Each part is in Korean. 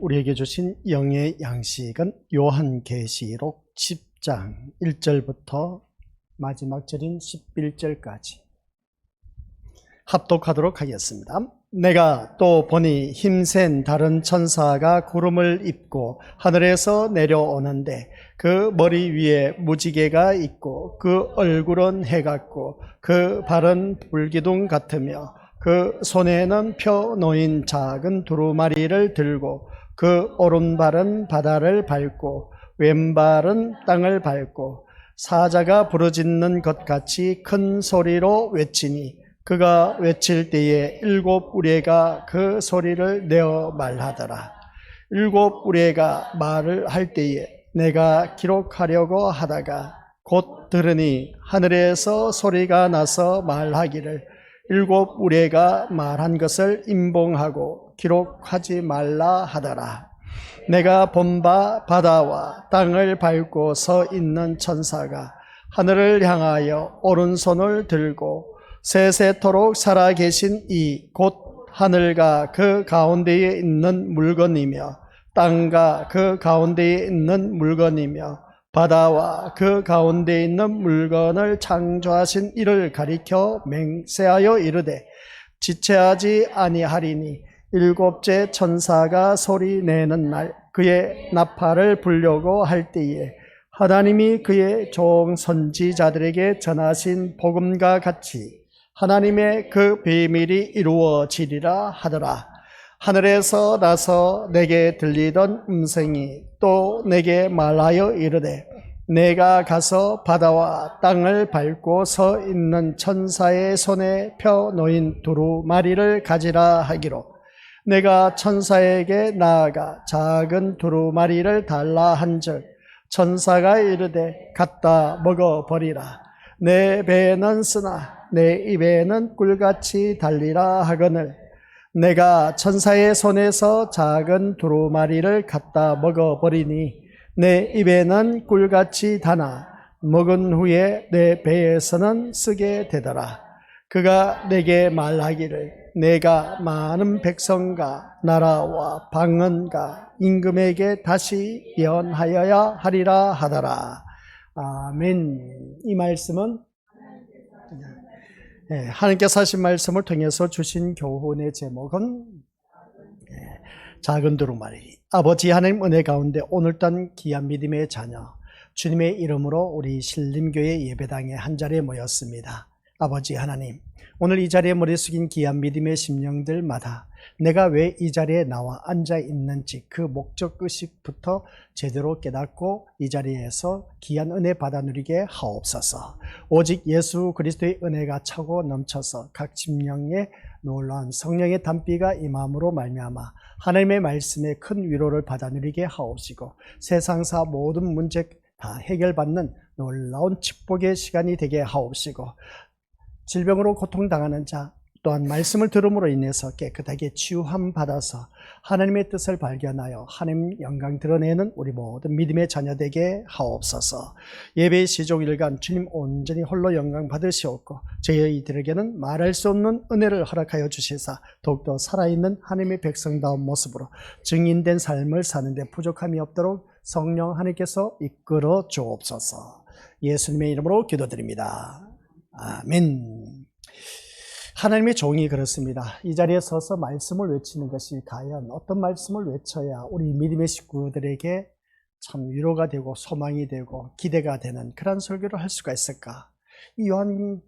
우리에게 주신 영의 양식은 요한계시록 10장 1절부터 마지막 절인 11절까지 합독하도록 하겠습니다. 내가 또 보니 힘센 다른 천사가 구름을 입고 하늘에서 내려오는데 그 머리 위에 무지개가 있고 그 얼굴은 해 같고 그 발은 불기둥 같으며 그 손에는 펴 놓인 작은 두루마리를 들고 그 오른발은 바다를 밟고 왼발은 땅을 밟고 사자가 부르짖는 것 같이 큰 소리로 외치니 그가 외칠 때에 일곱 우레가 그 소리를 내어 말하더라. 일곱 우레가 말을 할 때에 내가 기록하려고 하다가 곧 들으니 하늘에서 소리가 나서 말하기를 일곱 우레가 말한 것을 임봉하고 기록하지 말라 하더라. 내가 본 바 바다와 땅을 밟고 서 있는 천사가 하늘을 향하여 오른손을 들고 세세토록 살아계신 이 곧 하늘과 그 가운데에 있는 물건이며 땅과 그 가운데에 있는 물건이며 바다와 그 가운데에 있는 물건을 창조하신 이를 가리켜 맹세하여 이르되 지체하지 아니하리니 일곱째 천사가 소리 내는 날 그의 나팔을 불려고 할 때에 하나님이 그의 종 선지자들에게 전하신 복음과 같이 하나님의 그 비밀이 이루어지리라 하더라. 하늘에서 나서 내게 들리던 음성이 또 내게 말하여 이르되 내가 가서 바다와 땅을 밟고 서 있는 천사의 손에 펴 놓인 두루마리를 가지라 하기로 내가 천사에게 나아가 작은 두루마리를 달라 한즉 천사가 이르되 갖다 먹어버리라. 내 배에는 쓰나 내 입에는 꿀같이 달리라 하거늘 내가 천사의 손에서 작은 두루마리를 갖다 먹어버리니 내 입에는 꿀같이 다나 먹은 후에 내 배에서는 쓰게 되더라. 그가 내게 말하기를 내가 많은 백성과 나라와 방언과 임금에게 다시 예언하여야 하리라 하더라. 아멘. 이 말씀은 하나님께서 하신 말씀을 통해서 주신 교훈의 제목은 작은 두루마리. 아버지 하나님 은혜 가운데 오늘 딴 귀한 믿음의 자녀 주님의 이름으로 우리 신림교회 예배당에 한자리에 모였습니다. 아버지 하나님, 오늘 이 자리에 머리 숙인 귀한 믿음의 심령들마다 내가 왜 이 자리에 나와 앉아 있는지 그 목적의식부터 제대로 깨닫고 이 자리에서 귀한 은혜 받아 누리게 하옵소서. 오직 예수 그리스도의 은혜가 차고 넘쳐서 각 심령에 놀라운 성령의 담비가 임함으로 말미암아 하나님의 말씀에 큰 위로를 받아 누리게 하옵시고 세상사 모든 문제 다 해결받는 놀라운 축복의 시간이 되게 하옵시고 질병으로 고통당하는 자 또한 말씀을 들음으로 인해서 깨끗하게 치유함 받아서 하나님의 뜻을 발견하여 하나님 영광 드러내는 우리 모든 믿음의 자녀 되게 하옵소서. 예배의 시종일관 주님 온전히 홀로 영광 받으시옵고 저희들에게는 말할 수 없는 은혜를 허락하여 주시사 더욱더 살아있는 하나님의 백성다운 모습으로 증인된 삶을 사는데 부족함이 없도록 성령 하나님께서 이끌어 주옵소서. 예수님의 이름으로 기도드립니다. 아멘. 하나님의 종이 그렇습니다. 이 자리에 서서 말씀을 외치는 것이 과연 어떤 말씀을 외쳐야 우리 믿음의 식구들에게 참 위로가 되고 소망이 되고 기대가 되는 그런 설교를 할 수가 있을까? 이 요한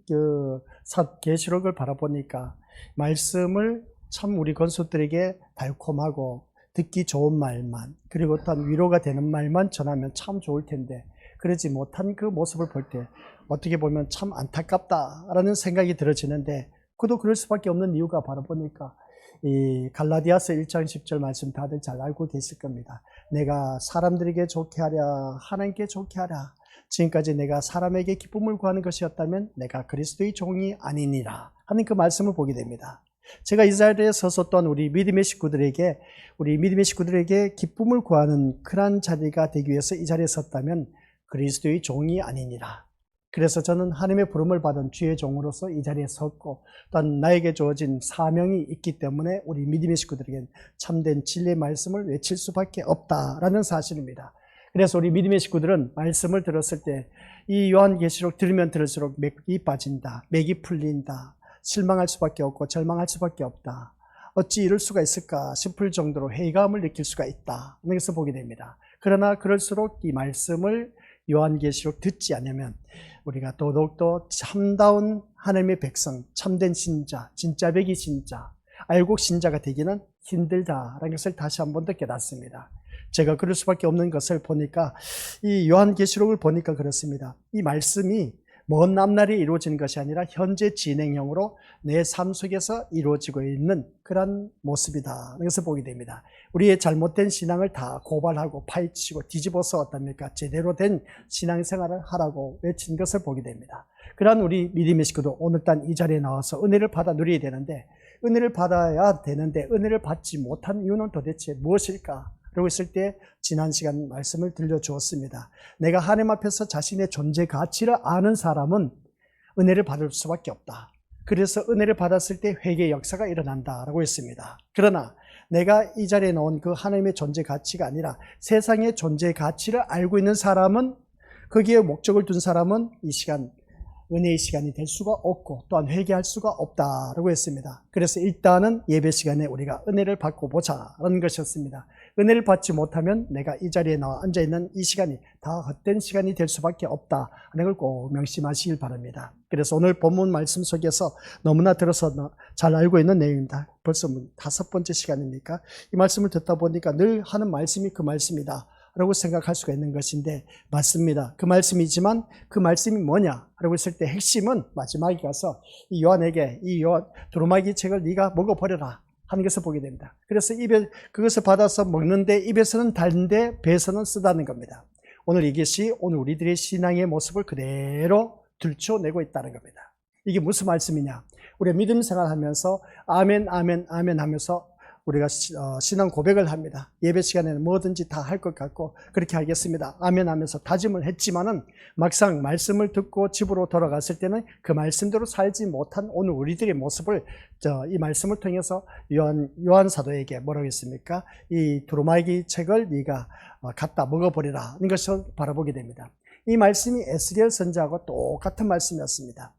계시록을 바라보니까 말씀을 참 우리 건수들에게 달콤하고 듣기 좋은 말만 그리고 어떤 위로가 되는 말만 전하면 참 좋을 텐데 그러지 못한 그 모습을 볼 때 어떻게 보면 참 안타깝다라는 생각이 들어지는데 그도 그럴 수밖에 없는 이유가 바로 보니까 이 갈라디아서 1장 10절 말씀 다들 잘 알고 계실 겁니다. 내가 사람들에게 좋게 하랴 하나님께 좋게 하랴 지금까지 내가 사람에게 기쁨을 구하는 것이었다면 내가 그리스도의 종이 아니니라 하는 그 말씀을 보게 됩니다. 제가 이 자리에 서서 또한 우리 믿음의 식구들에게 기쁨을 구하는 그러한 자리가 되기 위해서 이 자리에 섰다면 그리스도의 종이 아니니라. 그래서 저는 하나님의 부름을 받은 주의 종으로서 이 자리에 섰고, 또한 나에게 주어진 사명이 있기 때문에 우리 믿음의 식구들에겐 참된 진리의 말씀을 외칠 수밖에 없다라는 사실입니다. 그래서 우리 믿음의 식구들은 말씀을 들었을 때 이 요한계시록 들으면 들을수록 맥이 빠진다, 맥이 풀린다, 실망할 수밖에 없고 절망할 수밖에 없다, 어찌 이럴 수가 있을까 싶을 정도로 회의감을 느낄 수가 있다, 하는 것을 보게 됩니다. 그러나 그럴수록 이 말씀을 요한계시록 듣지 않으면 우리가 더더욱더 참다운 하나님의 백성, 참된 신자, 진짜 백이 신자, 알곡 신자가 되기는 힘들다라는 것을 다시 한 번 더 깨닫습니다. 제가 그럴 수밖에 없는 것을 보니까, 이 요한계시록을 보니까 그렇습니다. 이 말씀이 먼 앞날에 이루어지는 것이 아니라 현재 진행형으로 내 삶 속에서 이루어지고 있는 그런 모습이다, 이것을 보게 됩니다. 우리의 잘못된 신앙을 다 고발하고 파헤치고 뒤집어서 어떻습니까? 제대로 된 신앙생활을 하라고 외친 것을 보게 됩니다. 그러한 우리 믿음의 식구도 오늘 단 이 자리에 나와서 은혜를 받아 누려야 되는데, 은혜를 받아야 되는데 은혜를 받지 못한 이유는 도대체 무엇일까? 그러고 있을 때 지난 시간 말씀을 들려주었습니다. 내가 하나님 앞에서 자신의 존재 가치를 아는 사람은 은혜를 받을 수밖에 없다. 그래서 은혜를 받았을 때 회개의 역사가 일어난다라고 했습니다. 그러나 내가 이 자리에 놓은 그 하나님의 존재 가치가 아니라 세상의 존재 가치를 알고 있는 사람은, 거기에 목적을 둔 사람은 이 시간 은혜의 시간이 될 수가 없고 또한 회개할 수가 없다라고 했습니다. 그래서 일단은 예배 시간에 우리가 은혜를 받고 보자라는 것이었습니다. 은혜를 받지 못하면 내가 이 자리에 나와 앉아있는 이 시간이 다 헛된 시간이 될 수밖에 없다는 걸 꼭 명심하시길 바랍니다. 그래서 오늘 본문 말씀 속에서 너무나 들어서 잘 알고 있는 내용입니다. 벌써 5번째 시간입니까? 이 말씀을 듣다 보니까 늘 하는 말씀이 그 말씀이다 라고 생각할 수가 있는 것인데, 맞습니다. 그 말씀이지만 그 말씀이 뭐냐 라고 했을 때 핵심은 마지막에 가서 이 요한에게 이 두루마기 책을 네가 먹어버려라 하는 것을 보게 됩니다. 그래서 입에 그것을 받아서 먹는데 입에서는 달는데 배에서는 쓰다는 겁니다. 오늘 이것이 오늘 우리들의 신앙의 모습을 그대로 들춰내고 있다는 겁니다. 이게 무슨 말씀이냐? 우리가 믿음 생활하면서 아멘 아멘 아멘 하면서 우리가 신앙 고백을 합니다. 예배 시간에는 뭐든지 다 할 것 같고 그렇게 하겠습니다, 아멘 하면서 다짐을 했지만은 막상 말씀을 듣고 집으로 돌아갔을 때는 그 말씀대로 살지 못한 오늘 우리들의 모습을 이 말씀을 통해서 요한 사도에게 뭐라고 했습니까? 이 두루마기 책을 네가 갖다 먹어버리라 하는 것을 바라보게 됩니다. 이 말씀이 에스겔 선지자하고 똑같은 말씀이었습니다.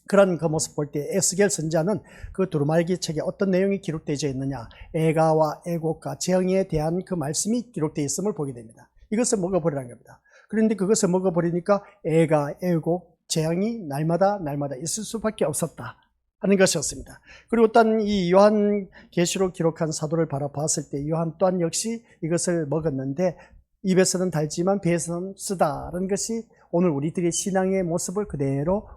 그런 그 모습 볼 때 에스겔 선지자는 그 두루마기 책에 어떤 내용이 기록되어 있느냐, 애가와 애곡과 재앙에 대한 그 말씀이 기록되어 있음을 보게 됩니다. 이것을 먹어버리라는 겁니다. 그런데 그것을 먹어버리니까 애가, 애곡, 재앙이 날마다 있을 수밖에 없었다 하는 것이었습니다. 그리고 또한 이 요한계시록 기록한 사도를 바라봤을 때 요한 또한 역시 이것을 먹었는데 입에서는 달지만 배에서는 쓰다라는 것이 오늘 우리들의 신앙의 모습을 그대로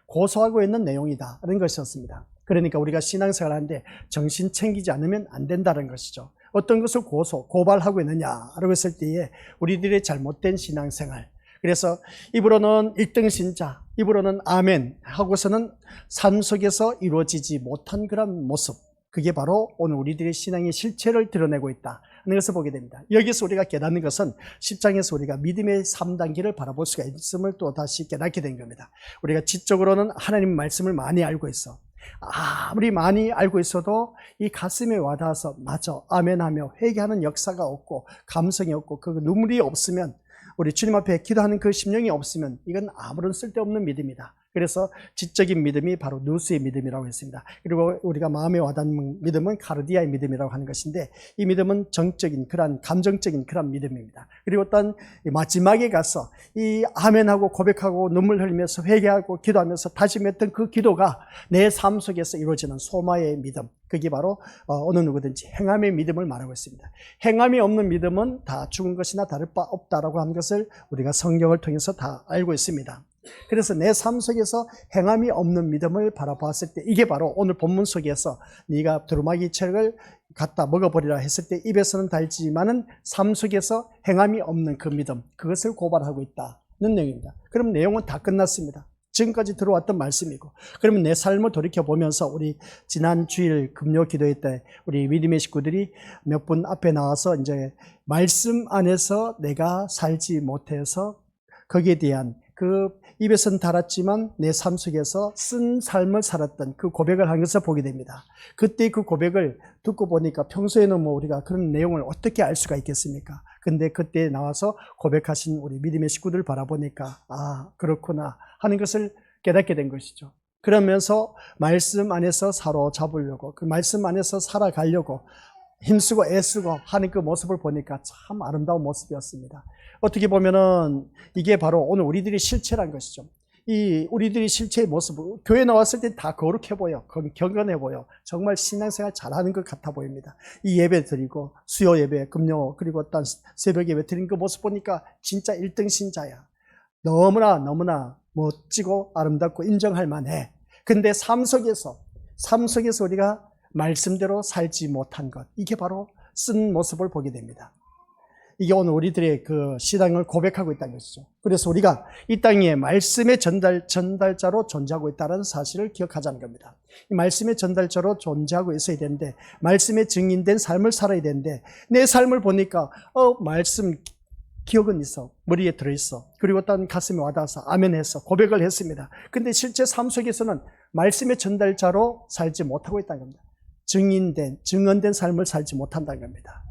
고소하고 있는 내용이다라는 것이었습니다. 그러니까 우리가 신앙생활 하는데 정신 챙기지 않으면 안 된다는 것이죠. 어떤 것을 고발하고 있느냐라고 했을 때에 우리들의 잘못된 신앙생활, 그래서 입으로는 1등 신자, 입으로는 아멘 하고서는 삶 속에서 이루어지지 못한 그런 모습, 그게 바로 오늘 우리들의 신앙의 실체를 드러내고 있다 하는 것을 보게 됩니다. 여기서 우리가 깨닫는 것은 10장에서 우리가 믿음의 3단계를 바라볼 수가 있음을 또 다시 깨닫게 된 겁니다. 우리가 지적으로는 하나님 말씀을 많이 알고 있어. 아무리 많이 알고 있어도 이 가슴에 와닿아서 맞아 아멘하며 회개하는 역사가 없고 감성이 없고 그 눈물이 없으면, 우리 주님 앞에 기도하는 그 심령이 없으면 이건 아무런 쓸데없는 믿음이다. 그래서 지적인 믿음이 바로 누스의 믿음이라고 했습니다. 그리고 우리가 마음에 와닿는 믿음은 카르디아의 믿음이라고 하는 것인데, 이 믿음은 정적인 그런 감정적인 그런 믿음입니다. 그리고 또한 마지막에 가서 이 아멘하고 고백하고 눈물 흘리면서 회개하고 기도하면서 다짐했던 그 기도가 내 삶 속에서 이루어지는 소마의 믿음, 그게 바로 어느 누구든지 행함의 믿음을 말하고 있습니다. 행함이 없는 믿음은 다 죽은 것이나 다를 바 없다라고 하는 것을 우리가 성경을 통해서 다 알고 있습니다. 그래서 내 삶 속에서 행함이 없는 믿음을 바라봤을 때 이게 바로 오늘 본문 속에서 네가 두루마기 책을 갖다 먹어버리라 했을 때 입에서는 달지만은 삶 속에서 행함이 없는 그 믿음, 그것을 고발하고 있다는 내용입니다. 그럼 내용은 다 끝났습니다. 지금까지 들어왔던 말씀이고, 그러면 내 삶을 돌이켜보면서 우리 지난 주일 금요 기도회 때 우리 믿음의 식구들이 몇 분 앞에 나와서 이제 말씀 안에서 내가 살지 못해서 거기에 대한 그 입에서는 달았지만 내 삶 속에서 쓴 삶을 살았던 그 고백을 한 것을 보게 됩니다. 그때 그 고백을 듣고 보니까 평소에는 뭐 우리가 그런 내용을 어떻게 알 수가 있겠습니까? 근데 그때 나와서 고백하신 우리 믿음의 식구들 바라보니까 아, 그렇구나 하는 것을 깨닫게 된 것이죠. 그러면서 말씀 안에서 사로잡으려고, 그 말씀 안에서 살아가려고 힘쓰고 애쓰고 하는 그 모습을 보니까 참 아름다운 모습이었습니다. 어떻게 보면은 이게 바로 오늘 우리들이 실체란 것이죠. 이 우리들이 실체의 모습, 교회 나왔을 때 다 거룩해 보여, 경건해 보여, 정말 신앙생활 잘하는 것 같아 보입니다. 이 예배 드리고 수요 예배, 금요 그리고 어떤 새벽 예배 드린 그 모습 보니까 진짜 1등 신자야. 너무나 멋지고 아름답고 인정할 만해. 근데 삶 속에서 우리가 말씀대로 살지 못한 것, 이게 바로 쓴 모습을 보게 됩니다. 이게 오늘 우리들의 그 신앙을 고백하고 있다는 것이죠. 그래서 우리가 이 땅에 말씀의 전달자로 존재하고 있다는 사실을 기억하자는 겁니다. 이 말씀의 전달자로 존재하고 있어야 되는데, 말씀의 증인된 삶을 살아야 되는데, 내 삶을 보니까 말씀 기억은 있어, 머리에 들어있어, 그리고 또 가슴에 와닿아서 아멘해서 고백을 했습니다. 근데 실제 삶 속에서는 말씀의 전달자로 살지 못하고 있다는 겁니다. 증언된 삶을 살지 못한다는 겁니다.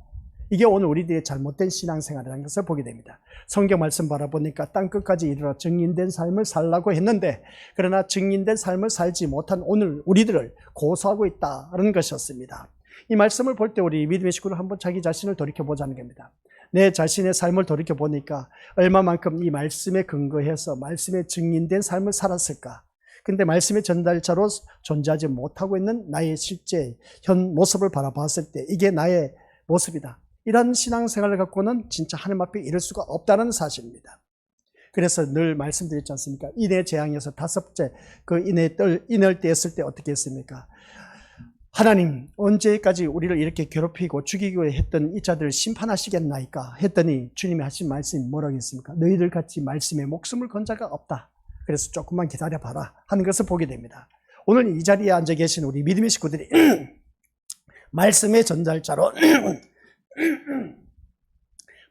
이게 오늘 우리들의 잘못된 신앙생활이라는 것을 보게 됩니다. 성경 말씀 바라보니까 땅끝까지 이르러 증인된 삶을 살라고 했는데, 그러나 증인된 삶을 살지 못한 오늘 우리들을 고소하고 있다는 것이었습니다. 이 말씀을 볼 때 우리 믿음의 식구를 한번 자기 자신을 돌이켜보자는 겁니다. 내 자신의 삶을 돌이켜보니까 얼마만큼 이 말씀에 근거해서 말씀에 증인된 삶을 살았을까. 근데 말씀의 전달자로 존재하지 못하고 있는 나의 실제 현 모습을 바라봤을 때 이게 나의 모습이다. 이런 신앙생활을 갖고는 진짜 하나님 앞에 이를 수가 없다는 사실입니다. 그래서 늘 말씀드렸지 않습니까? 인해 재앙에서 5째 그 인해를 떼었을 때 어떻게 했습니까? 하나님, 언제까지 우리를 이렇게 괴롭히고 죽이고 했던 이 자들을 심판하시겠나이까 했더니 주님이 하신 말씀이 뭐라고 했습니까? 너희들 같이 말씀에 목숨을 건 자가 없다. 그래서 조금만 기다려봐라 하는 것을 보게 됩니다. 오늘 이 자리에 앉아 계신 우리 믿음의 식구들이 말씀의 전달자로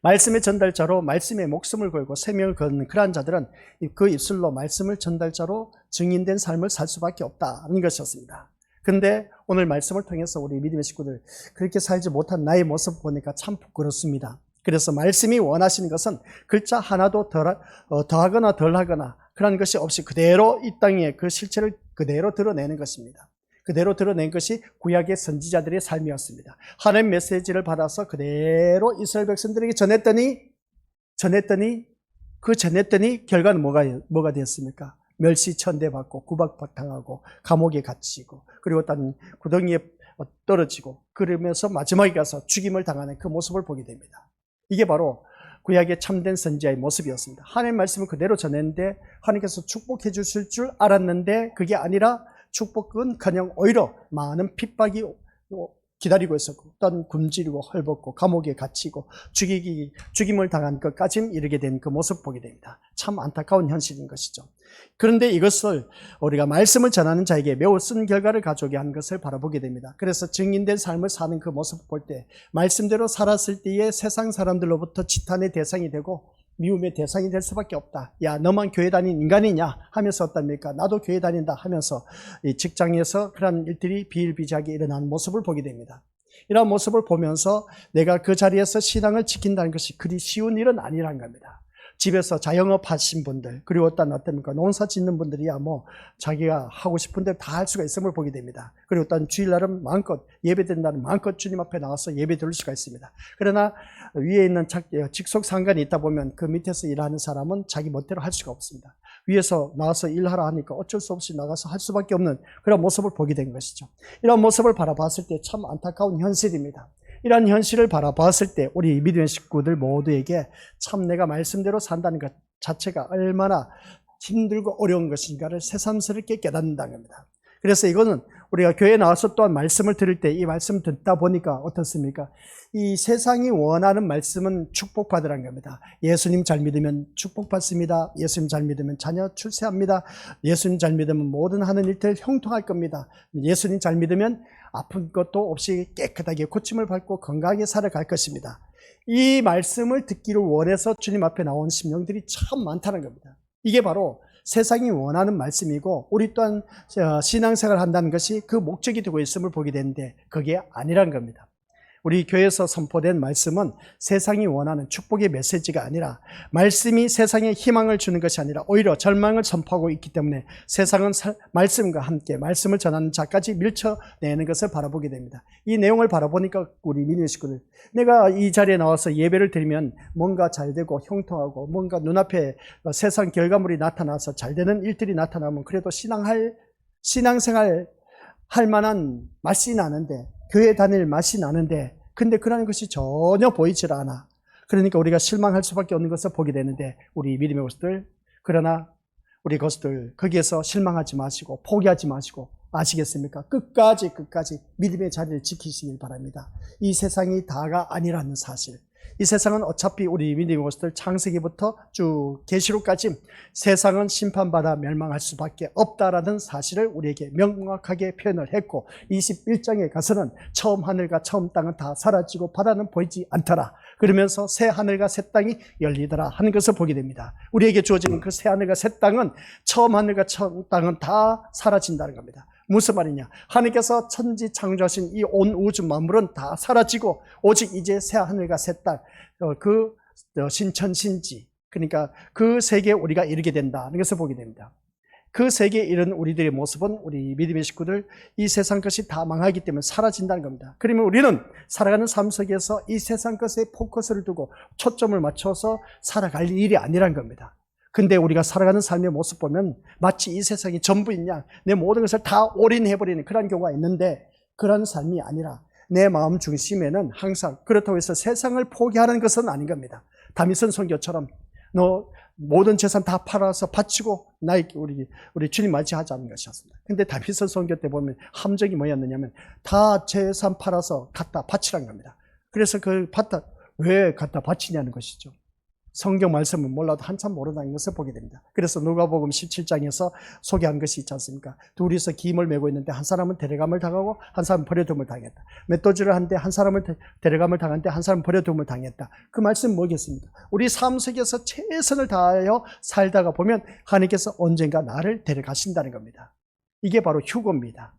말씀의 목숨을 걸고 생명을 거는 그러한 자들은 그 입술로 말씀을 전달자로 증인된 삶을 살 수밖에 없다는 것이었습니다. 그런데 오늘 말씀을 통해서 우리 믿음의 식구들 그렇게 살지 못한 나의 모습 보니까 참 부끄럽습니다. 그래서 말씀이 원하시는 것은 글자 하나도 더하거나 덜하거나 그런 것이 없이 그대로 이 땅에 그 실체를 그대로 드러내는 것입니다. 그대로 드러낸 것이 구약의 선지자들의 삶이었습니다. 하나님 메시지를 받아서 그대로 이스라엘 백성들에게 전했더니 결과는 뭐가 되었습니까? 멸시천대받고 구박당하고 감옥에 갇히고 그리고 또 구덩이에 떨어지고 그러면서 마지막에 가서 죽임을 당하는 그 모습을 보게 됩니다. 이게 바로 구약의 참된 선지자의 모습이었습니다. 하나님의 말씀을 그대로 전했는데 하나님께서 축복해 주실 줄 알았는데 그게 아니라 축복은커녕 오히려 많은 핍박이 기다리고 있었고 또 굶주리고 헐벗고 감옥에 갇히고 죽임을 당한 것까지 이르게 된 그 모습 보게 됩니다. 참 안타까운 현실인 것이죠. 그런데 이것을 우리가 말씀을 전하는 자에게 매우 쓴 결과를 가져오게 한 것을 바라보게 됩니다. 그래서 증인된 삶을 사는 그 모습을 볼 때 말씀대로 살았을 때의 세상 사람들로부터 지탄의 대상이 되고 미움의 대상이 될 수밖에 없다. 야, 너만 교회 다닌 인간이냐 하면서 어떻습니까? 나도 교회 다닌다 하면서 이 직장에서 그런 일들이 비일비재하게 일어나는 모습을 보게 됩니다. 이런 모습을 보면서 내가 그 자리에서 신앙을 지킨다는 것이 그리 쉬운 일은 아니라는 겁니다. 집에서 자영업 하신 분들, 그리고 어떻습니까? 농사 짓는 분들이야 뭐 자기가 하고 싶은 대로 다 할 수가 있음을 보게 됩니다. 그리고 또 주일날은 마음껏 예배드리는 날은 마음껏 주님 앞에 나와서 예배 드릴 수가 있습니다. 그러나 위에 있는 직속 상관이 있다 보면 그 밑에서 일하는 사람은 자기 멋대로 할 수가 없습니다. 위에서 나와서 일하라 하니까 어쩔 수 없이 나가서 할 수밖에 없는 그런 모습을 보게 된 것이죠. 이런 모습을 바라봤을 때 참 안타까운 현실입니다. 이런 현실을 바라봤을 때 우리 믿음의 식구들 모두에게 참 내가 말씀대로 산다는 것 자체가 얼마나 힘들고 어려운 것인가를 새삼스럽게 깨닫는다는 겁니다. 그래서 이거는 우리가 교회에 나와서 또한 말씀을 들을 때 이 말씀 듣다 보니까 어떻습니까? 이 세상이 원하는 말씀은 축복받으라는 겁니다. 예수님 잘 믿으면 축복받습니다. 예수님 잘 믿으면 자녀 출세합니다. 예수님 잘 믿으면 모든 하는 일들 형통할 겁니다. 예수님 잘 믿으면 아픈 것도 없이 깨끗하게 고침을 받고 건강하게 살아갈 것입니다. 이 말씀을 듣기를 원해서 주님 앞에 나온 심령들이 참 많다는 겁니다. 이게 바로 세상이 원하는 말씀이고 우리 또한 신앙생활을 한다는 것이 그 목적이 되고 있음을 보게 되는데 그게 아니란 겁니다. 우리 교회에서 선포된 말씀은 세상이 원하는 축복의 메시지가 아니라 말씀이 세상에 희망을 주는 것이 아니라 오히려 절망을 선포하고 있기 때문에 세상은 말씀과 함께 말씀을 전하는 자까지 밀쳐내는 것을 바라보게 됩니다. 이 내용을 바라보니까 우리 믿음의 식구들, 내가 이 자리에 나와서 예배를 드리면 뭔가 잘되고 형통하고 뭔가 눈앞에 세상 결과물이 나타나서 잘되는 일들이 나타나면 그래도 신앙생활 할 만한 맛이 나는데, 교회 다닐 맛이 나는데, 근데 그런 것이 전혀 보이질 않아. 그러니까 우리가 실망할 수밖에 없는 것을 보게 되는데, 우리 믿음의 것들, 그러나 우리 것들 거기에서 실망하지 마시고 포기하지 마시고, 아시겠습니까? 끝까지 믿음의 자리를 지키시길 바랍니다. 이 세상이 다가 아니라는 사실, 이 세상은 어차피 우리 믿음의 것들 창세기부터 쭉 계시록까지 세상은 심판받아 멸망할 수밖에 없다라는 사실을 우리에게 명확하게 표현을 했고, 21장에 가서는 처음 하늘과 처음 땅은 다 사라지고 바다는 보이지 않더라, 그러면서 새 하늘과 새 땅이 열리더라 하는 것을 보게 됩니다. 우리에게 주어지는 그 새 하늘과 새 땅은 처음 하늘과 처음 땅은 다 사라진다는 겁니다. 무슨 말이냐? 하나님께서 천지 창조하신 이 온 우주 만물은 다 사라지고 오직 이제 새 하늘과 새 땅, 그 신천신지, 그러니까 그 세계에 우리가 이르게 된다는 것을 보게 됩니다. 그 세계에 이른 우리들의 모습은, 우리 믿음의 식구들, 이 세상 것이 다 망하기 때문에 사라진다는 겁니다. 그러면 우리는 살아가는 삶 속에서 이 세상 것에 포커스를 두고 초점을 맞춰서 살아갈 일이 아니란 겁니다. 근데 우리가 살아가는 삶의 모습 보면 마치 이 세상이 전부인 양 내 모든 것을 다 올인해버리는 그런 경우가 있는데, 그런 삶이 아니라 내 마음 중심에는 항상, 그렇다고 해서 세상을 포기하는 것은 아닌 겁니다. 다윗은 선교처럼 너 모든 재산 다 팔아서 바치고 나에게 우리 주님 맞이하자는 것이었습니다. 근데 다윗은 선교 때 보면 함정이 뭐였느냐면 다 재산 팔아서 갖다 바치라는 겁니다. 그래서 왜 갖다 바치냐는 것이죠. 성경 말씀은 몰라도 한참 모른다는 것을 보게 됩니다. 그래서 누가복음 17장에서 소개한 것이 있지 않습니까? 둘이서 기임을 메고 있는데 한 사람은 데려감을 당하고 한 사람은 버려둠을 당했다. 맷도질을 하는데 한 사람은 데려감을 당하는데 한 사람은 버려둠을 당했다. 그 말씀은 뭐겠습니까? 우리 삶 속에서 최선을 다하여 살다가 보면 하나님께서 언젠가 나를 데려가신다는 겁니다. 이게 바로 휴고입니다.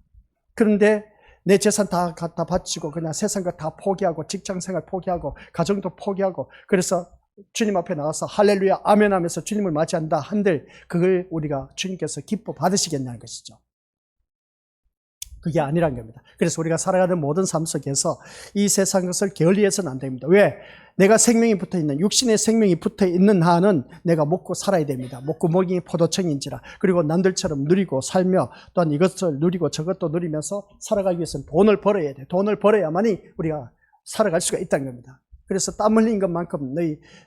그런데 내 재산 다 갖다 바치고 그냥 세상과 다 포기하고 직장생활 포기하고 가정도 포기하고, 그래서 주님 앞에 나와서 할렐루야 아멘 하면서 주님을 맞이한다 한들 그걸 우리가 주님께서 기뻐 받으시겠냐는 것이죠. 그게 아니란 겁니다. 그래서 우리가 살아가는 모든 삶 속에서 이 세상 것을 게을리해서는 안 됩니다. 왜? 내가 생명이 붙어있는, 육신의 생명이 붙어있는 한은 내가 먹고 살아야 됩니다. 목구멍이 포도청인지라. 그리고 남들처럼 누리고 살며 또한 이것을 누리고 저것도 누리면서 살아가기 위해서는 돈을 벌어야 돼. 돈을 벌어야만이 우리가 살아갈 수가 있다는 겁니다. 그래서 땀 흘린 것만큼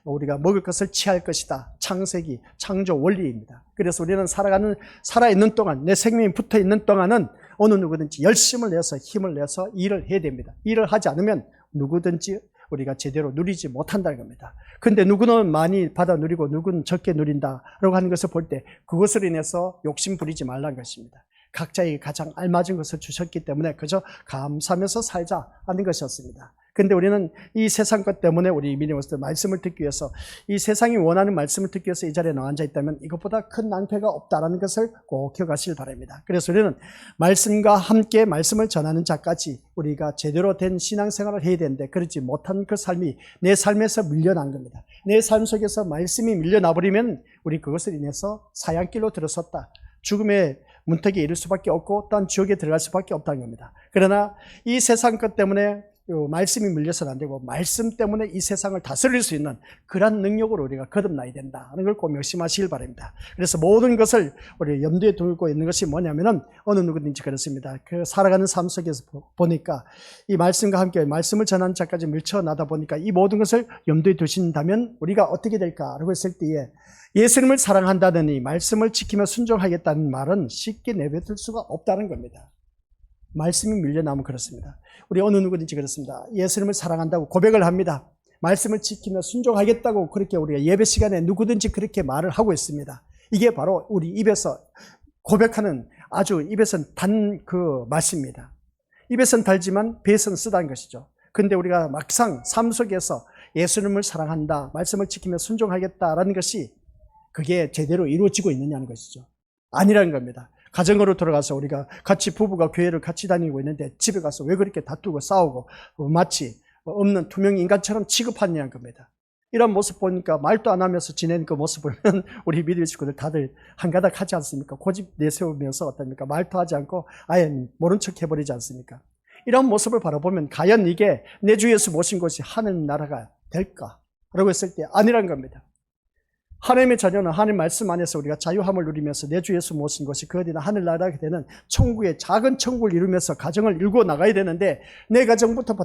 우리가 먹을 것을 취할 것이다. 창세기, 창조 원리입니다. 그래서 우리는 살아있는 동안, 내 생명이 붙어 있는 동안은 어느 누구든지 열심을 내서 힘을 내서 일을 해야 됩니다. 일을 하지 않으면 누구든지 우리가 제대로 누리지 못한다는 겁니다. 근데 누구는 많이 받아 누리고 누구는 적게 누린다라고 하는 것을 볼 때 그것으로 인해서 욕심 부리지 말라는 것입니다. 각자에게 가장 알맞은 것을 주셨기 때문에 그저 감사하면서 살자 하는 것이었습니다. 근데 우리는 이 세상 것 때문에 우리 믿음의 말씀을 듣기 위해서, 이 세상이 원하는 말씀을 듣기 위해서 이 자리에 나와 앉아 있다면 이것보다 큰 낭패가 없다라는 것을 꼭 기억하시길 바랍니다. 그래서 우리는 말씀과 함께 말씀을 전하는 자까지 우리가 제대로 된 신앙생활을 해야 되는데 그렇지 못한 그 삶이 내 삶에서 밀려난 겁니다. 내 삶 속에서 말씀이 밀려나 버리면 우리 그것을 인해서 사양길로 들어섰다, 죽음의 문턱에 이를 수밖에 없고 또한 지옥에 들어갈 수밖에 없다는 겁니다. 그러나 이 세상 것 때문에 말씀이 밀려서는 안 되고 말씀 때문에 이 세상을 다스릴 수 있는 그런 능력으로 우리가 거듭나야 된다 하는 걸 꼭 명심하시길 바랍니다. 그래서 모든 것을 우리 염두에 두고 있는 것이 뭐냐면은, 어느 누구든지 그렇습니다. 그 살아가는 삶 속에서 보니까 이 말씀과 함께 말씀을 전하는 자까지 밀쳐나다 보니까 이 모든 것을 염두에 두신다면 우리가 어떻게 될까라고 했을 때에, 예수님을 사랑한다더니 말씀을 지키며 순종하겠다는 말은 쉽게 내뱉을 수가 없다는 겁니다. 말씀이 밀려나면 그렇습니다. 우리 어느 누구든지 그렇습니다. 예수님을 사랑한다고 고백을 합니다. 말씀을 지키며 순종하겠다고 그렇게 우리가 예배 시간에 누구든지 그렇게 말을 하고 있습니다. 이게 바로 우리 입에서 고백하는, 아주 입에서는 단 그 맛입니다. 입에서는 달지만 배에서는 쓰다는 것이죠. 근데 우리가 막상 삶 속에서 예수님을 사랑한다, 말씀을 지키며 순종하겠다라는 것이 그게 제대로 이루어지고 있느냐는 것이죠. 아니라는 겁니다. 가정으로 돌아가서 우리가 같이 부부가 교회를 같이 다니고 있는데 집에 가서 왜 그렇게 다투고 싸우고 마치 없는 투명 인간처럼 취급하느냐는 겁니다. 이런 모습 보니까 말도 안 하면서 지내는 그 모습을 보면 우리 믿음의 식구들 다들 한가닥 하지 않습니까? 고집 내세우면서 어떻습니까? 말도 하지 않고 아예 모른 척 해버리지 않습니까? 이런 모습을 바라보면 과연 이게 내 주 예수 모신 것이 하늘나라가 될까? 라고 했을 때 아니란 겁니다. 하나님의 자녀는 하나님 말씀 안에서 우리가 자유함을 누리면서 내 주 예수 모신 것이 그 어디나 하늘나라가 되는 천국의 작은 천국을 이루면서 가정을 이루고 나가야 되는데 내 가정부터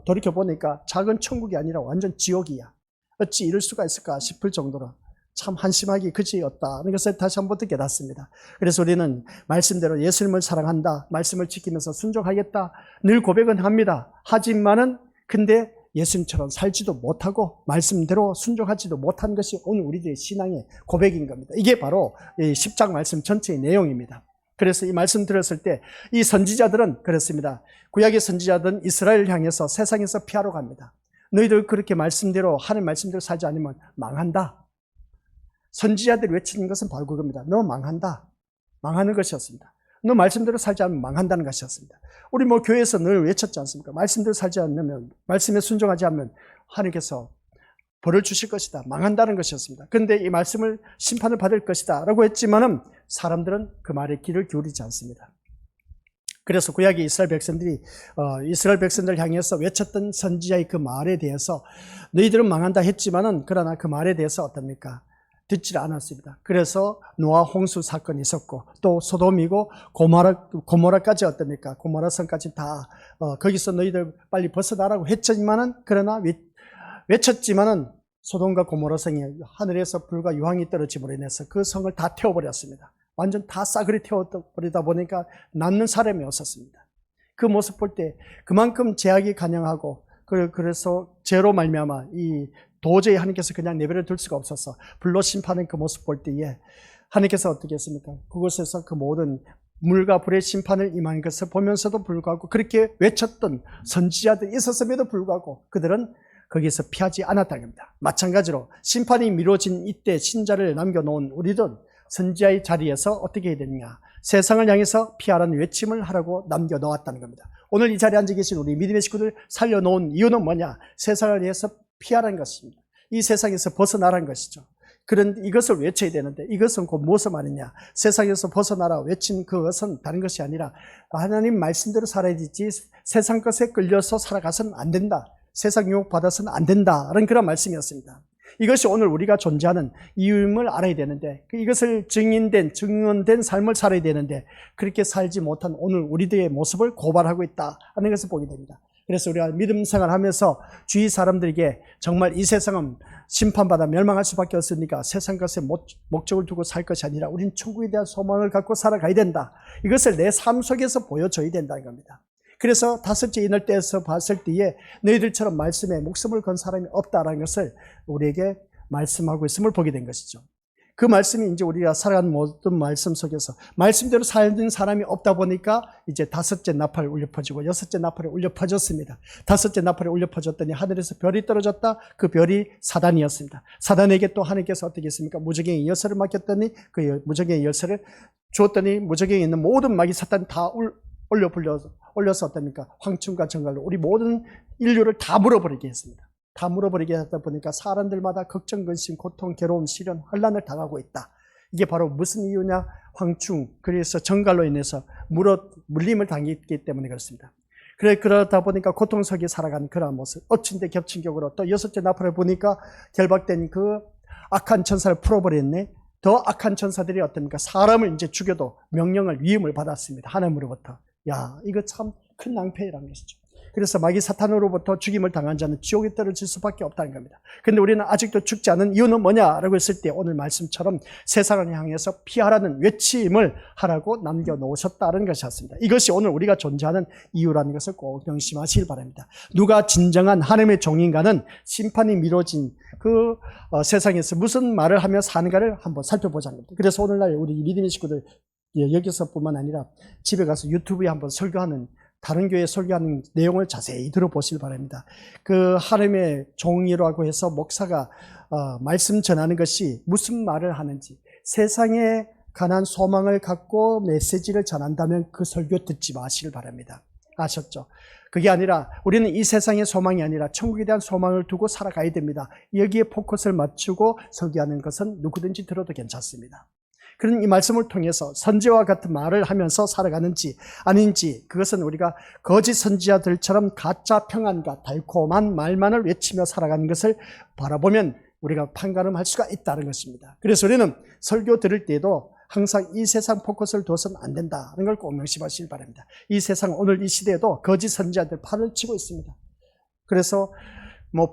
돌이켜보니까 작은 천국이 아니라 완전 지옥이야. 어찌 이럴 수가 있을까 싶을 정도로 참 한심하기 그지없다는 것을 다시 한번 깨닫습니다. 그래서 우리는 말씀대로 예수님을 사랑한다, 말씀을 지키면서 순종하겠다 늘 고백은 합니다. 하지만은 근데 예수님처럼 살지도 못하고 말씀대로 순종하지도 못한 것이 오늘 우리들의 신앙의 고백인 겁니다. 이게 바로 10장 말씀 전체의 내용입니다. 그래서 이 말씀 들었을 때 이 선지자들은 그렇습니다. 구약의 선지자들은 이스라엘을 향해서 세상에서 피하러 갑니다. 너희들 그렇게 말씀대로 하는 말씀대로 살지 않으면 망한다. 선지자들이 외치는 것은 바로 그겁니다. 너 망한다. 망하는 것이었습니다. 너 말씀대로 살지 않으면 망한다는 것이었습니다. 우리 교회에서 늘 외쳤지 않습니까? 말씀대로 살지 않으면, 말씀에 순종하지 않으면 하나님께서 벌을 주실 것이다. 망한다는 것이었습니다. 그런데 이 말씀을 심판을 받을 것이다 라고 했지만은 사람들은 그 말에 귀를 기울이지 않습니다. 그래서 구약의 이스라엘 백성들이 이스라엘 백성들 향해서 외쳤던 선지자의 그 말에 대해서 너희들은 망한다 했지만은 그러나 그 말에 대해서 어떻습니까? 듣지 않았습니다. 그래서 노아 홍수 사건이 있었고 또 소돔이고 고모라까지 어떻습니까? 고모라 성까지 다 거기서 너희들 빨리 벗어나라고 했지만은 그러나 외쳤지만은 소돔과 고모라 성이 하늘에서 불과 유황이 떨어짐으로 인해서 그 성을 다 태워버렸습니다. 완전 다 싸그리 태워버리다 보니까 남는 사람이 없었습니다. 그 모습 볼 때 그만큼 제약이 간영하고 그래서 죄로 말미암아 이 도저히 하나님께서 그냥 내버려 둘 수가 없어서 불로 심판하는 그 모습 볼 때에 하나님께서 어떻게 했습니까? 그곳에서 그 모든 물과 불의 심판을 임한 것을 보면서도 불구하고 그렇게 외쳤던 선지자들이 있었음에도 불구하고 그들은 거기서 피하지 않았다는 겁니다. 마찬가지로 심판이 미뤄진 이때 신자를 남겨놓은 우리들 선지자의 자리에서 어떻게 해야 되느냐? 세상을 향해서 피하라는 외침을 하라고 남겨놓았다는 겁니다. 오늘 이 자리에 앉아 계신 우리 믿음의 식구들 살려놓은 이유는 뭐냐? 세상을 위해서 피하라는 것입니다. 이 세상에서 벗어나라는 것이죠. 그런데 이것을 외쳐야 되는데 이것은 곧 무엇을 말이냐? 세상에서 벗어나라 외친 그것은 다른 것이 아니라 하나님 말씀대로 살아야 되지 세상 것에 끌려서 살아가서는 안 된다. 세상 유혹 받아서는 안 된다라는 그런 말씀이었습니다. 이것이 오늘 우리가 존재하는 이유임을 알아야 되는데 이것을 증언된 삶을 살아야 되는데 그렇게 살지 못한 오늘 우리들의 모습을 고발하고 있다 하는 것을 보게 됩니다. 그래서 우리가 믿음 생활하면서 주위 사람들에게 정말 이 세상은 심판받아 멸망할 수밖에 없으니까 세상 것에 목적을 두고 살 것이 아니라 우리는 천국에 대한 소망을 갖고 살아가야 된다. 이것을 내 삶 속에서 보여줘야 된다는 겁니다. 그래서 다섯째 인을 떼서 봤을 때에 너희들처럼 말씀에 목숨을 건 사람이 없다라는 것을 우리에게 말씀하고 있음을 보게 된 것이죠. 그 말씀이 이제 우리가 살아가는 모든 말씀 속에서 말씀대로 살는 사람이 없다 보니까 이제 다섯째 나팔을 울려 퍼지고 여섯째 나팔을 울려 퍼졌습니다. 다섯째 나팔을 울려 퍼졌더니 하늘에서 별이 떨어졌다. 그 별이 사단이었습니다. 사단에게 또 하나님께서 어떻게 했습니까? 무저갱이 열쇠를 맡겼더니 그 무저갱이 열쇠를 주었더니 무저갱이 있는 모든 마귀 사탄 다 올려서 어떻습니까? 황충과 정갈로 우리 모든 인류를 다 물어버리게 했습니다. 다 물어버리게 하다 보니까 사람들마다 걱정, 근심, 고통, 괴로움, 시련, 환난을 당하고 있다. 이게 바로 무슨 이유냐? 황충, 그래서 정갈로 인해서 물림을 당했기 때문에 그렇습니다. 그러다 보니까 고통 속에 살아가는 그런 모습. 어친데 겹친 격으로 또 여섯째 나팔을 보니까 결박된 그 악한 천사를 풀어버렸네. 더 악한 천사들이 어떻습니까? 사람을 이제 죽여도 명령을, 위임을 받았습니다. 하나님으로부터. 야, 이거 참 큰 낭패라는 것이죠. 그래서 마귀 사탄으로부터 죽임을 당한 자는 지옥에 떨어질 수밖에 없다는 겁니다. 그런데 우리는 아직도 죽지 않은 이유는 뭐냐라고 했을 때 오늘 말씀처럼 세상을 향해서 피하라는 외침을 하라고 남겨놓으셨다는 것이었습니다. 이것이 오늘 우리가 존재하는 이유라는 것을 꼭 명심하시길 바랍니다. 누가 진정한 하나님의 종인가는 심판이 미뤄진 그 세상에서 무슨 말을 하며 사는가를 한번 살펴보자는 겁니다. 그래서 오늘날 우리 믿음의 식구들 여기서뿐만 아니라 집에 가서 유튜브에 한번 설교하는 다른 교회 설교하는 내용을 자세히 들어보시길 바랍니다. 그 하나님의 종이라고 해서 목사가 말씀 전하는 것이 무슨 말을 하는지, 세상에 관한 소망을 갖고 메시지를 전한다면 그 설교 듣지 마시길 바랍니다. 아셨죠? 그게 아니라 우리는 이 세상의 소망이 아니라 천국에 대한 소망을 두고 살아가야 됩니다. 여기에 포커스를 맞추고 설교하는 것은 누구든지 들어도 괜찮습니다. 그런 이 말씀을 통해서 선지와 같은 말을 하면서 살아가는지 아닌지, 그것은 우리가 거짓 선지자들처럼 가짜 평안과 달콤한 말만을 외치며 살아가는 것을 바라보면 우리가 판가름할 수가 있다는 것입니다. 그래서 우리는 설교 들을 때에도 항상 이 세상 포커스를 둬서는 안 된다는 걸 꼭 명심하시길 바랍니다. 이 세상, 오늘 이 시대에도 거짓 선지자들 팔을 치고 있습니다. 그래서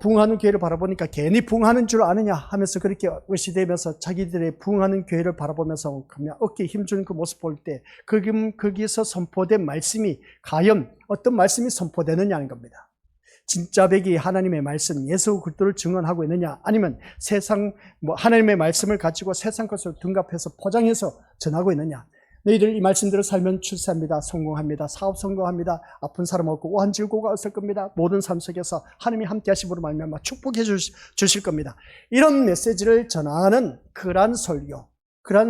부흥하는 교회를 바라보니까 괜히 부흥하는 줄 아느냐 하면서 그렇게 의시되면서 자기들의 부흥하는 교회를 바라보면서 그냥 어깨에 힘주는 그 모습 볼 때 거기서 선포된 말씀이 과연 어떤 말씀이 선포되느냐는 겁니다. 진짜 백이 하나님의 말씀, 예수 그리스도를 증언하고 있느냐, 아니면 세상 하나님의 말씀을 가지고 세상 것을 둔갑해서 포장해서 전하고 있느냐. 너희들 이 말씀대로 살면 출세합니다, 성공합니다, 사업 성공합니다, 아픈 사람 없고 오한 질고가 없을 겁니다, 모든 삶 속에서 하나님이 함께 하심으로 말미암아 축복해 주실 겁니다. 이런 메시지를 전하는 그러한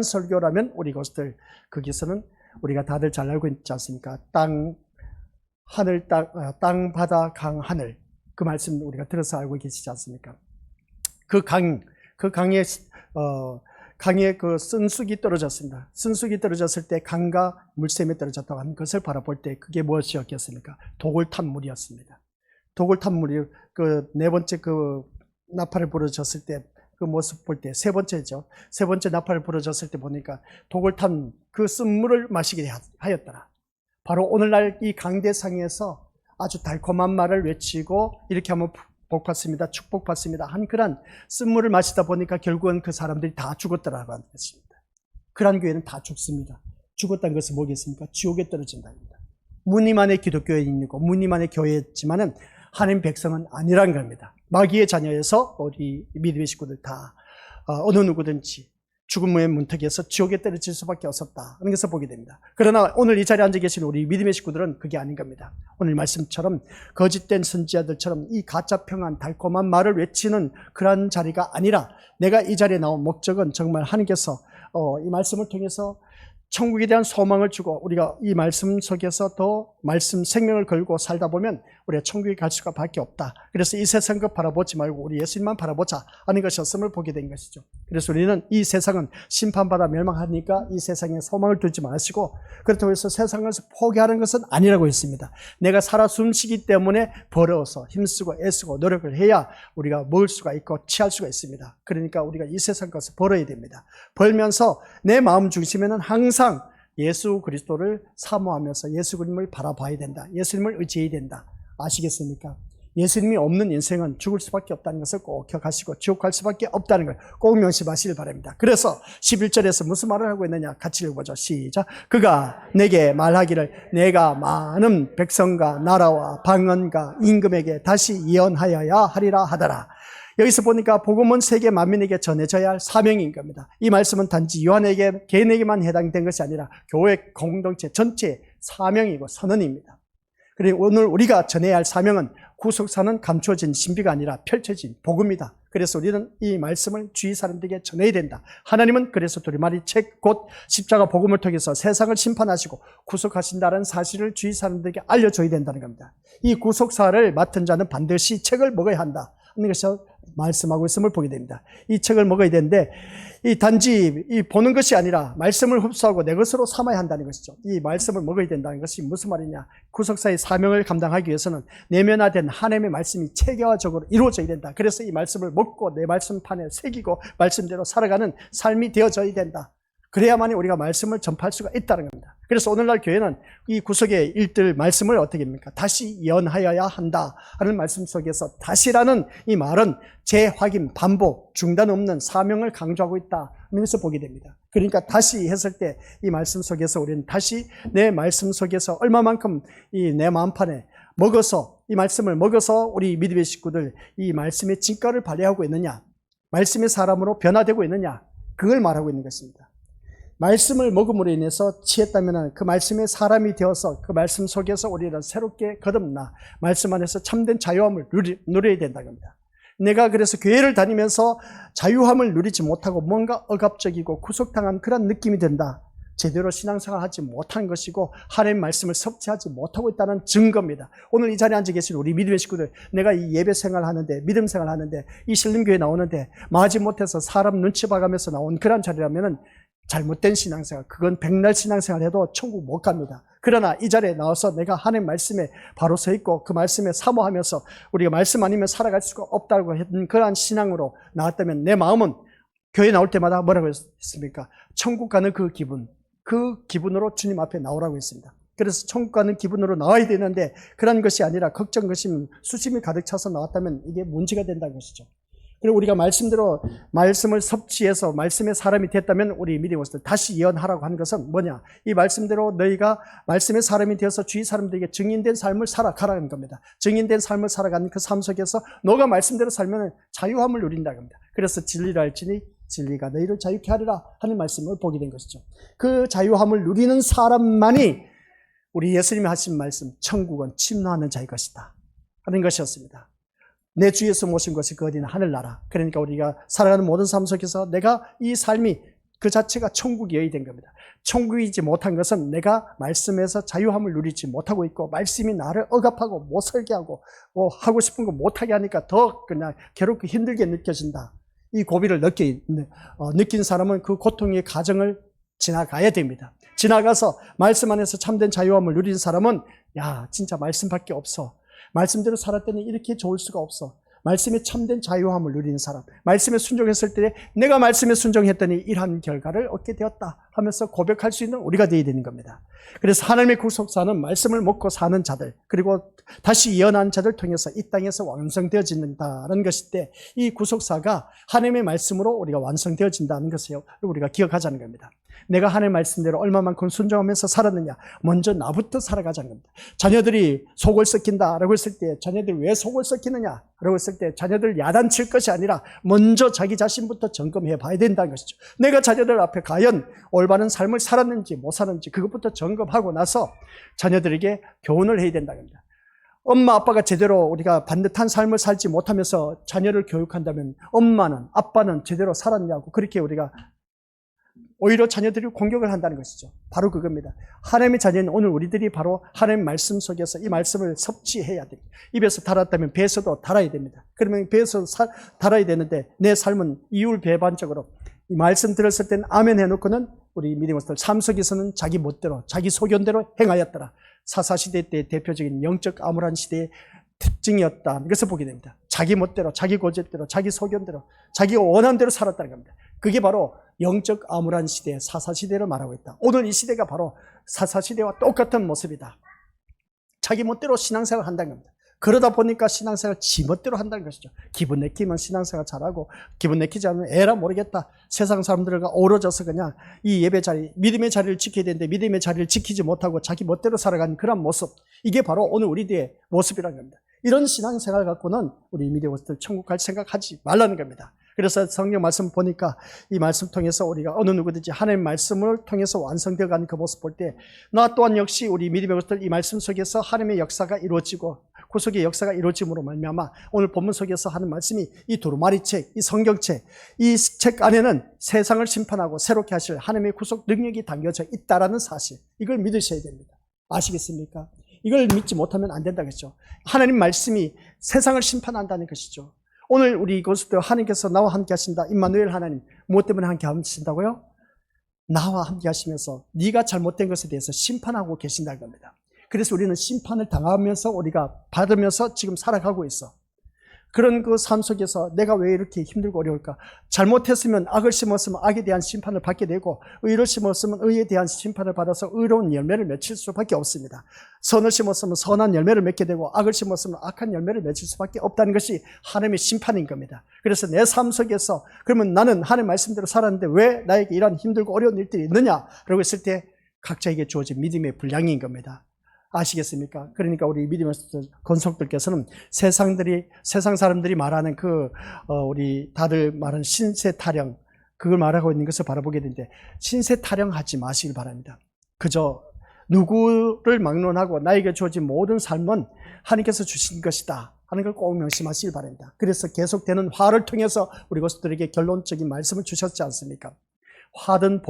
설교라면 우리 것들 거기서는 우리가 다들 잘 알고 있지 않습니까? 땅, 바다, 강, 하늘. 그 말씀 우리가 들어서 알고 계시지 않습니까? 그 강에 그 쓴쑥이 떨어졌습니다. 쓴쑥이 떨어졌을 때 강과 물샘이 떨어졌다고 하는 것을 바라볼 때 그게 무엇이었겠습니까? 독을 탄 물이었습니다. 독을 탄 물이 그 네 번째 그 나팔을 부러졌을 때 그 모습 볼 때 세 번째죠. 세 번째 나팔을 부러졌을 때 보니까 독을 탄 그 쓴물을 마시게 하였더라. 바로 오늘날 이 강대상에서 아주 달콤한 말을 외치고 이렇게 하면 복받습니다, 축복받습니다 한 그런 쓴물을 마시다 보니까 결국은 그 사람들이 다 죽었더라고 하는 것입니다. 그런 교회는 다 죽습니다. 죽었다는 것은 뭐겠습니까? 지옥에 떨어진다는 겁니다. 무님 안에 기독교인이고 무님 안에 교회였지만은 하나님 백성은 아니란 겁니다. 마귀의 자녀여서 우리 믿음의 식구들 다 어느 누구든지 죽음의 문턱에서 지옥에 떨어질 수밖에 없었다 하는 것을 보게 됩니다. 그러나 오늘 이 자리에 앉아 계신 우리 믿음의 식구들은 그게 아닌 겁니다. 오늘 말씀처럼 거짓된 선지자들처럼 이 가짜 평안 달콤한 말을 외치는 그러한 자리가 아니라, 내가 이 자리에 나온 목적은 정말 하나님께서 이 말씀을 통해서 천국에 대한 소망을 주고 우리가 이 말씀 속에서 더 말씀 생명을 걸고 살다 보면 우리가 천국에 갈 수가 밖에 없다. 그래서 이 세상 것 바라보지 말고 우리 예수님만 바라보자 하는 것이었음을 보게 된 것이죠. 그래서 우리는 이 세상은 심판받아 멸망하니까 이 세상에 소망을 두지 마시고, 그렇다고 해서 세상을 포기하는 것은 아니라고 했습니다. 내가 살아 숨쉬기 때문에 벌어서 힘쓰고 애쓰고 노력을 해야 우리가 먹을 수가 있고 취할 수가 있습니다. 그러니까 우리가 이 세상 것을 벌어야 됩니다. 벌면서 내 마음 중심에는 항상 예수 그리스도를 사모하면서 예수 그림을 바라봐야 된다. 예수님을 의지해야 된다. 아시겠습니까? 예수님이 없는 인생은 죽을 수밖에 없다는 것을 꼭 기억하시고 지옥 갈 수밖에 없다는 걸 꼭 명심하시길 바랍니다. 그래서 11절에서 무슨 말을 하고 있느냐 같이 읽어보죠. 시작. 그가 내게 말하기를 내가 많은 백성과 나라와 방언과 임금에게 다시 예언하여야 하리라 하더라. 여기서 보니까 복음은 세계 만민에게 전해져야 할 사명인 겁니다. 이 말씀은 단지 요한에게, 개인에게만 해당된 것이 아니라 교회 공동체 전체의 사명이고 선언입니다. 그리고 오늘 우리가 전해야 할 사명은 구속사는 감춰진 신비가 아니라 펼쳐진 복음이다. 그래서 우리는 이 말씀을 주위 사람들에게 전해야 된다. 하나님은 그래서 두리마리 책 곧 십자가 복음을 통해서 세상을 심판하시고 구속하신다는 사실을 주위 사람들에게 알려줘야 된다는 겁니다. 이 구속사를 맡은 자는 반드시 책을 먹어야 한다 하는 것이 말씀하고 있음을 보게 됩니다. 이 책을 먹어야 되는데 이 단지 보는 것이 아니라 말씀을 흡수하고 내 것으로 삼아야 한다는 것이죠. 이 말씀을 먹어야 된다는 것이 무슨 말이냐? 구속사의 사명을 감당하기 위해서는 내면화된 하나님의 말씀이 체계화적으로 이루어져야 된다. 그래서 이 말씀을 먹고 내 말씀판에 새기고 말씀대로 살아가는 삶이 되어져야 된다. 그래야만이 우리가 말씀을 전파할 수가 있다는 겁니다. 그래서 오늘날 교회는 이 구속의 일들 말씀을 어떻게 합니까? 다시 예언하여야 한다 하는 말씀 속에서 다시라는 이 말은 재확인, 반복, 중단 없는 사명을 강조하고 있다 하면서 보게 됩니다. 그러니까 다시 했을 때 이 말씀 속에서 우리는 다시 내 말씀 속에서 얼마만큼 이 내 마음판에 먹어서 이 말씀을 먹어서 우리 믿음의 식구들 이 말씀의 진가를 발휘하고 있느냐, 말씀의 사람으로 변화되고 있느냐, 그걸 말하고 있는 것입니다. 말씀을 먹음으로 인해서 취했다면 그 말씀의 사람이 되어서 그 말씀 속에서 우리는 새롭게 거듭나 말씀 안에서 참된 자유함을 누려야 된다는 겁니다. 내가 그래서 교회를 다니면서 자유함을 누리지 못하고 뭔가 억압적이고 구속당한 그런 느낌이 든다. 제대로 신앙생활 하지 못한 것이고 하나님의 말씀을 섭취하지 못하고 있다는 증거입니다. 오늘 이 자리에 앉아 계신 우리 믿음의 식구들, 내가 이 예배 생활하는데, 믿음 생활하는데, 이 신림교회 나오는데 마지못해서 사람 눈치 봐가면서 나온 그런 자리라면 잘못된 신앙생활, 그건 백날 신앙생활 해도 천국 못 갑니다. 그러나 이 자리에 나와서 내가 하나님 말씀에 바로 서 있고 그 말씀에 사모하면서 우리가 말씀 아니면 살아갈 수가 없다고 했던 그러한 신앙으로 나왔다면 내 마음은 교회 나올 때마다 뭐라고 했습니까? 천국 가는 그 기분으로 주님 앞에 나오라고 했습니다. 그래서 천국 가는 기분으로 나와야 되는데 그런 것이 아니라 걱정, 의심, 수심이 가득 차서 나왔다면 이게 문제가 된다는 것이죠. 그리고 우리가 말씀대로 말씀을 섭취해서 말씀의 사람이 됐다면 우리 믿음의 것을 다시 예언하라고 하는 것은 뭐냐? 이 말씀대로 너희가 말씀의 사람이 되어서 주위 사람들에게 증인된 삶을 살아가라는 겁니다. 증인된 삶을 살아가는 그 삶 속에서 너가 말씀대로 살면 자유함을 누린다는 겁니다. 그래서 진리를 알지니 진리가 너희를 자유케 하리라 하는 말씀을 보게 된 것이죠. 그 자유함을 누리는 사람만이 우리 예수님이 하신 말씀, 천국은 침노하는 자의 것이다 하는 것이었습니다. 내 주에서 모신 것이 그 어디나 하늘나라. 그러니까 우리가 살아가는 모든 삶 속에서 내가 이 삶이 그 자체가 천국이어야 된 겁니다. 천국이지 못한 것은 내가 말씀에서 자유함을 누리지 못하고 있고 말씀이 나를 억압하고 못 살게 하고 하고 싶은 거 못하게 하니까 더 그냥 괴롭고 힘들게 느껴진다. 이 고비를 느낀 사람은 그 고통의 과정을 지나가야 됩니다. 지나가서 말씀 안에서 참된 자유함을 누리는 사람은 야 진짜 말씀밖에 없어. 말씀대로 살았더니 이렇게 좋을 수가 없어. 말씀에 참된 자유함을 누리는 사람, 말씀에 순종했을 때 내가 말씀에 순종했더니 이러한 결과를 얻게 되었다 하면서 고백할 수 있는 우리가 되어야 되는 겁니다. 그래서 하나님의 구속사는 말씀을 먹고 사는 자들, 그리고 다시 예언한 자들 통해서 이 땅에서 완성되어진다는 것인데, 이 구속사가 하나님의 말씀으로 우리가 완성되어진다는 것을 우리가 기억하자는 겁니다. 내가 하나님의 말씀대로 얼마만큼 순종하면서 살았느냐, 먼저 나부터 살아가자는 겁니다. 자녀들이 속을 썩힌다라고 했을 때 자녀들이 왜 속을 썩히느냐 라고 했을 때 자녀들 야단칠 것이 아니라 먼저 자기 자신부터 점검해 봐야 된다는 것이죠. 내가 자녀들 앞에 과연 올바른 삶을 살았는지 못 살았는지 그것부터 점검하고 나서 자녀들에게 교훈을 해야 된다는 겁니다. 엄마 아빠가 제대로 우리가 반듯한 삶을 살지 못하면서 자녀를 교육한다면 엄마는 아빠는 제대로 살았냐고 그렇게 우리가 오히려 자녀들이 공격을 한다는 것이죠. 바로 그겁니다. 하나님의 자녀는 오늘 우리들이 바로 하나님의 말씀 속에서 이 말씀을 섭취해야 됩니다. 입에서 달았다면 배에서도 달아야 됩니다. 그러면 배에서 달아야 되는데 내 삶은 이율배반적으로 이 말씀 들었을 때는 아멘 해놓고는 우리 믿음의 삶 속에서는 자기 멋대로 자기 소견대로 행하였더라. 사사시대 때 대표적인 영적 암울한 시대의 특징이었다. 이것을 보게 됩니다. 자기 멋대로 자기 고집대로 자기 소견대로 자기가 원하는 대로 살았다는 겁니다. 그게 바로 영적 암울한 시대, 사사시대를 말하고 있다. 오늘 이 시대가 바로 사사시대와 똑같은 모습이다. 자기 멋대로 신앙생활을 한다는 겁니다. 그러다 보니까 신앙생활을 지 멋대로 한다는 것이죠. 기분 내키면 신앙생활 잘하고 기분 내키지 않으면 에라 모르겠다. 세상 사람들과 어우러져서 그냥 이 예배 자리, 믿음의 자리를 지켜야 되는데 믿음의 자리를 지키지 못하고 자기 멋대로 살아가는 그런 모습, 이게 바로 오늘 우리들의 모습이라는 겁니다. 이런 신앙생활 갖고는 우리 믿음의 것들 천국 갈 생각하지 말라는 겁니다. 그래서 성경 말씀 보니까 이 말씀 통해서 우리가 어느 누구든지 하나님의 말씀을 통해서 완성되어 가는 그 모습 볼 때 나 또한 역시 우리 믿음의 것들 이 말씀 속에서 하나님의 역사가 이루어지고 구속의 역사가 이루어짐으로 말미암아 오늘 본문 속에서 하는 말씀이 이 두루마리 책, 이 성경책, 이 책 안에는 세상을 심판하고 새롭게 하실 하나님의 구속 능력이 담겨져 있다라는 사실, 이걸 믿으셔야 됩니다. 아시겠습니까? 이걸 믿지 못하면 안 된다겠죠. 하나님 말씀이 세상을 심판한다는 것이죠. 오늘 우리 이곳에도 하나님께서 나와 함께 하신다. 임마누엘 하나님, 무엇 때문에 함께 하신다고요? 나와 함께 하시면서 네가 잘못된 것에 대해서 심판하고 계신다는 겁니다. 그래서 우리는 심판을 당하면서 우리가 받으면서 지금 살아가고 있어. 그런 그 삶 속에서 내가 왜 이렇게 힘들고 어려울까? 잘못했으면 악을 심었으면 악에 대한 심판을 받게 되고 의를 심었으면 의에 대한 심판을 받아서 의로운 열매를 맺힐 수밖에 없습니다. 선을 심었으면 선한 열매를 맺게 되고 악을 심었으면 악한 열매를 맺힐 수밖에 없다는 것이 하나님의 심판인 겁니다. 그래서 내 삶 속에서 그러면 나는 하나님 말씀대로 살았는데 왜 나에게 이런 힘들고 어려운 일들이 있느냐? 라고 했을 때 각자에게 주어진 믿음의 분량인 겁니다. 아시겠습니까? 그러니까 우리 믿음의 권속들께서는 세상 사람들이 말하는 우리 다들 말하는 신세 타령, 그걸 말하고 있는 것을 바라보게 되는데 신세 타령하지 마시길 바랍니다. 그저 누구를 막론하고 나에게 주어진 모든 삶은 하나님께서 주신 것이다 하는 걸 꼭 명심하시길 바랍니다. 그래서 계속되는 화를 통해서 우리 것들에게 결론적인 말씀을 주셨지 않습니까? 화든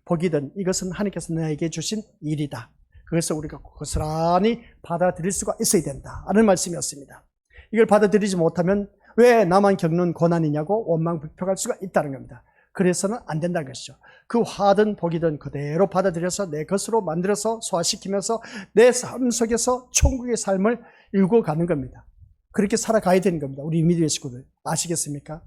복이든 이것은 하나님께서 나에게 주신 일이다. 그래서 우리가 고스란히 받아들일 수가 있어야 된다 하는 말씀이었습니다. 이걸 받아들이지 못하면 왜 나만 겪는 고난이냐고 원망불평할 수가 있다는 겁니다. 그래서는 안 된다는 것이죠. 그 화든 복이든 그대로 받아들여서 내 것으로 만들어서 소화시키면서 내 삶 속에서 천국의 삶을 일궈가는 겁니다. 그렇게 살아가야 되는 겁니다. 우리 믿음의 식구들 아시겠습니까?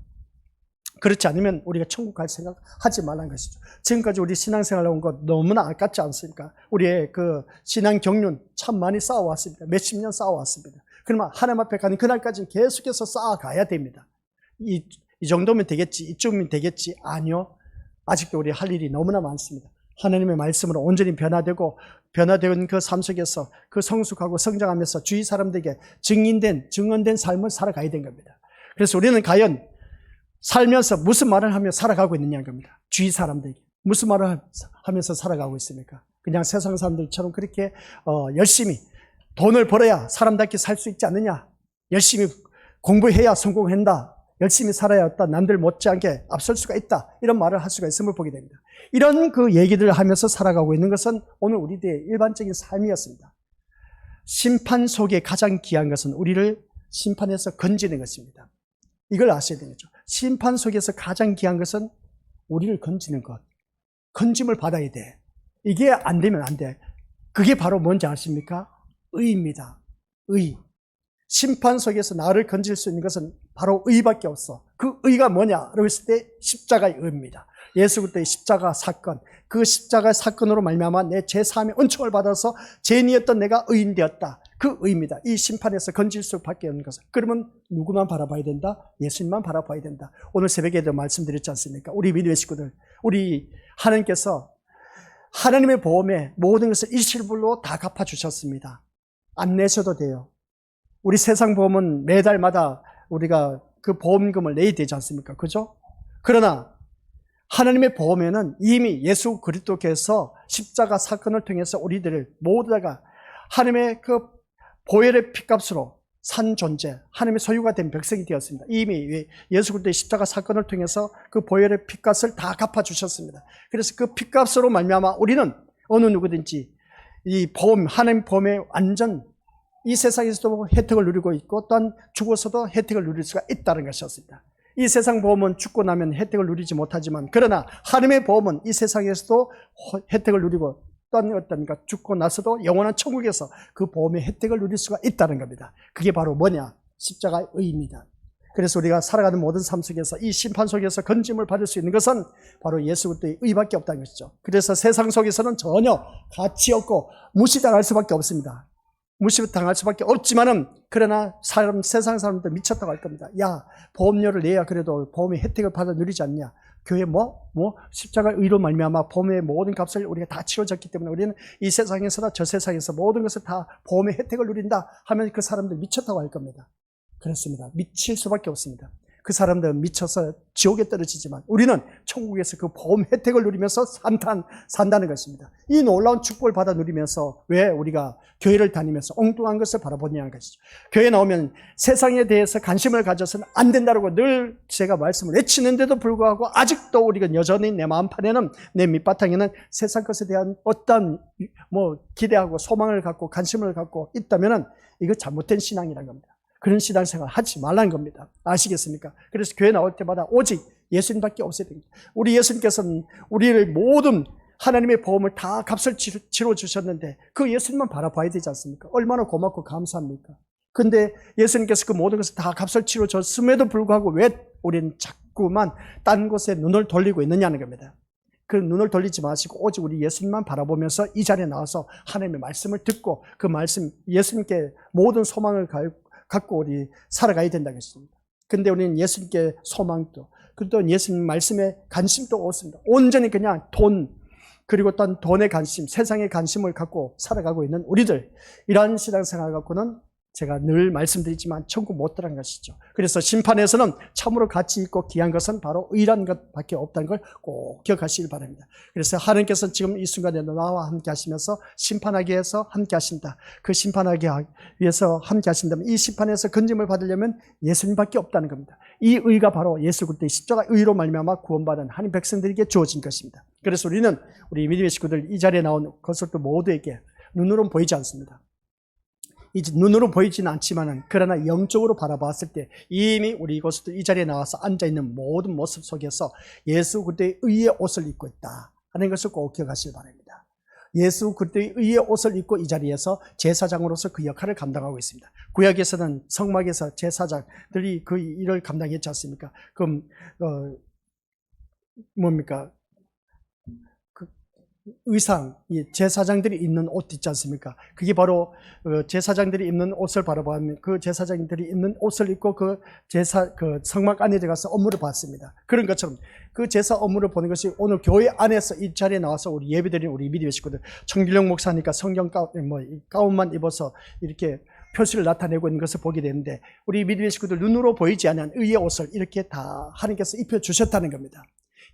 그렇지 않으면 우리가 천국 갈 생각 하지 말라는 것이죠. 지금까지 우리 신앙생활 온 것 너무나 아깝지 않습니까? 우리의 그 신앙 경륜 참 많이 쌓아왔습니다. 몇십 년 쌓아왔습니다. 그러면 하나님 앞에 가는 그날까지는 계속해서 쌓아가야 됩니다. 이 정도면 되겠지, 이쯤이면 되겠지. 아니요. 아직도 우리 할 일이 너무나 많습니다. 하나님의 말씀으로 온전히 변화된 그 삶 속에서 그 성숙하고 성장하면서 주위 사람들에게 증언된 삶을 살아가야 되는 겁니다. 그래서 우리는 과연 살면서 무슨 말을 하며 살아가고 있느냐는 겁니다. 주위 사람들에게 무슨 말을 하면서 살아가고 있습니까? 그냥 세상 사람들처럼 그렇게 열심히 돈을 벌어야 사람답게 살 수 있지 않느냐, 열심히 공부해야 성공한다, 열심히 살아야 어떤 남들 못지않게 앞설 수가 있다, 이런 말을 할 수가 있음을 보게 됩니다. 이런 그 얘기들을 하면서 살아가고 있는 것은 오늘 우리들의 일반적인 삶이었습니다. 심판 속에 가장 귀한 것은 우리를 심판에서 건지는 것입니다. 이걸 아셔야 되겠죠. 심판 속에서 가장 귀한 것은 우리를 건지는 것. 건짐을 받아야 돼. 이게 안 되면 안 돼. 그게 바로 뭔지 아십니까? 의입니다. 의. 심판 속에서 나를 건질 수 있는 것은 바로 의밖에 없어. 그 의가 뭐냐라고 했을 때 십자가의 의입니다. 예수 그리스도의 십자가 사건, 그 십자가 사건으로 말미암아 내 제3의 은총을 받아서 죄인이었던 내가 의인 되었다. 그 의입니다. 이 심판에서 건질 수밖에 없는 것은. 그러면 누구만 바라봐야 된다? 예수님만 바라봐야 된다. 오늘 새벽에도 말씀드렸지 않습니까? 우리 믿음의 식구들, 우리 하나님께서 하나님의 보험에 모든 것을 일시불로 다 갚아주셨습니다. 안 내셔도 돼요. 우리 세상 보험은 매달마다 우리가 그 보험금을 내야 되지 않습니까? 그죠? 그러나 하나님의 보험에는 이미 예수 그리스도께서 십자가 사건을 통해서 우리들을 모두 다가 하나님의 그 보혈의 피값으로 산 존재, 하나님의 소유가 된 백성이 되었습니다. 이미 예수 그리스도의 십자가 사건을 통해서 그 보혈의 피값을 다 갚아주셨습니다. 그래서 그 피값으로 말미암아 우리는 어느 누구든지 이 보험, 하나님 보험의 완전 이 세상에서도 혜택을 누리고 있고 또한 죽어서도 혜택을 누릴 수가 있다는 것이었습니다. 이 세상 보험은 죽고 나면 혜택을 누리지 못하지만 그러나 하나님의 보험은 이 세상에서도 혜택을 누리고 또한 어떤가 죽고 나서도 영원한 천국에서 그 보험의 혜택을 누릴 수가 있다는 겁니다. 그게 바로 뭐냐? 십자가의 의입니다. 그래서 우리가 살아가는 모든 삶 속에서 이 심판 속에서 건짐을 받을 수 있는 것은 바로 예수 그리스도의 의밖에 없다는 것이죠. 그래서 세상 속에서는 전혀 가치 없고 무시당할 수밖에 없습니다. 무시당할 수밖에 없지만은 그러나 세상 사람들 미쳤다고 할 겁니다. 야, 보험료를 내야 그래도 보험의 혜택을 받아 누리지 않냐? 교회 십자가 의로 말미암아 보험의 모든 값을 우리가 다 치러졌기 때문에 우리는 이 세상에서나 저 세상에서 모든 것을 다 보험의 혜택을 누린다 하면 그 사람들 미쳤다고 할 겁니다. 그렇습니다. 미칠 수밖에 없습니다. 그 사람들은 미쳐서 지옥에 떨어지지만 우리는 천국에서 그 보험 혜택을 누리면서 산다는 것입니다. 이 놀라운 축복을 받아 누리면서 왜 우리가 교회를 다니면서 엉뚱한 것을 바라보냐는 것이죠. 교회 나오면 세상에 대해서 관심을 가져서는 안 된다고 늘 제가 말씀을 외치는데도 불구하고 아직도 우리가 여전히 내 마음판에는 내 밑바탕에는 세상 것에 대한 어떤 기대하고 소망을 갖고 관심을 갖고 있다면 이거 잘못된 신앙이라는 겁니다. 그런 신앙생활 하지 말라는 겁니다. 아시겠습니까? 그래서 교회 나올 때마다 오직 예수님밖에 없어야 됩니다. 우리 예수님께서는 우리를 모든 하나님의 보험을 다 값을 치러 주셨는데 그 예수님만 바라봐야 되지 않습니까? 얼마나 고맙고 감사합니까? 근데 예수님께서 그 모든 것을 다 값을 치러 줬음에도 불구하고 왜 우리는 자꾸만 딴 곳에 눈을 돌리고 있느냐는 겁니다. 그 눈을 돌리지 마시고 오직 우리 예수님만 바라보면서 이 자리에 나와서 하나님의 말씀을 듣고 그 말씀, 예수님께 모든 소망을 갖고 우리 살아가야 된다는 것입니다. 근데 우리는 예수님께 소망도, 그리고 예수님 말씀에 관심도 없습니다. 온전히 그냥 돈, 그리고 또한 돈의 관심, 세상의 관심을 갖고 살아가고 있는 우리들, 이러한 신앙생활 갖고는 제가 늘 말씀드리지만 천국 못 들어간 것이죠. 그래서 심판에서는 참으로 가치 있고 귀한 것은 바로 의란 것밖에 없다는 걸 꼭 기억하시길 바랍니다. 그래서 하나님께서 지금 이 순간에 나와 함께 하시면서 심판하기 위해서 함께 하신다. 그 심판하기 위해서 함께 하신다면 이 심판에서 건짐을 받으려면 예수님밖에 없다는 겁니다. 이 의가 바로 예수 그리스도의 십자가 의로 말미암아 구원받은 하나님 백성들에게 주어진 것입니다. 그래서 우리는 우리 믿음의 식구들 이 자리에 나온 것들도 모두에게 눈으로는 보이지 않습니다. 이제 눈으로 보이지는 않지만은 그러나 영적으로 바라봤을 때 이미 우리 이곳도 이 자리에 나와서 앉아있는 모든 모습 속에서 예수 그리스도의 의의 옷을 입고 있다 하는 것을 꼭 기억하시기 바랍니다. 예수 그리스도의 의의 옷을 입고 이 자리에서 제사장으로서 그 역할을 감당하고 있습니다. 구약에서는 성막에서 제사장들이 그 일을 감당했지 않습니까? 그럼 뭡니까? 의상, 제사장들이 입는 옷 있지 않습니까? 그게 바로 제사장들이 입는 옷을 바라보면 그 제사장들이 입는 옷을 입고 그 성막 안에 들어가서 업무를 받습니다. 그런 것처럼 그 제사 업무를 보는 것이 오늘 교회 안에서 이 자리에 나와서 우리 예배드리는 우리 믿음의 식구들, 청길령 목사니까 성경 가운만 입어서 이렇게 표시를 나타내고 있는 것을 보게 되는데 우리 믿음의 식구들 눈으로 보이지 않는 의의 옷을 이렇게 다 하나님께서 입혀주셨다는 겁니다.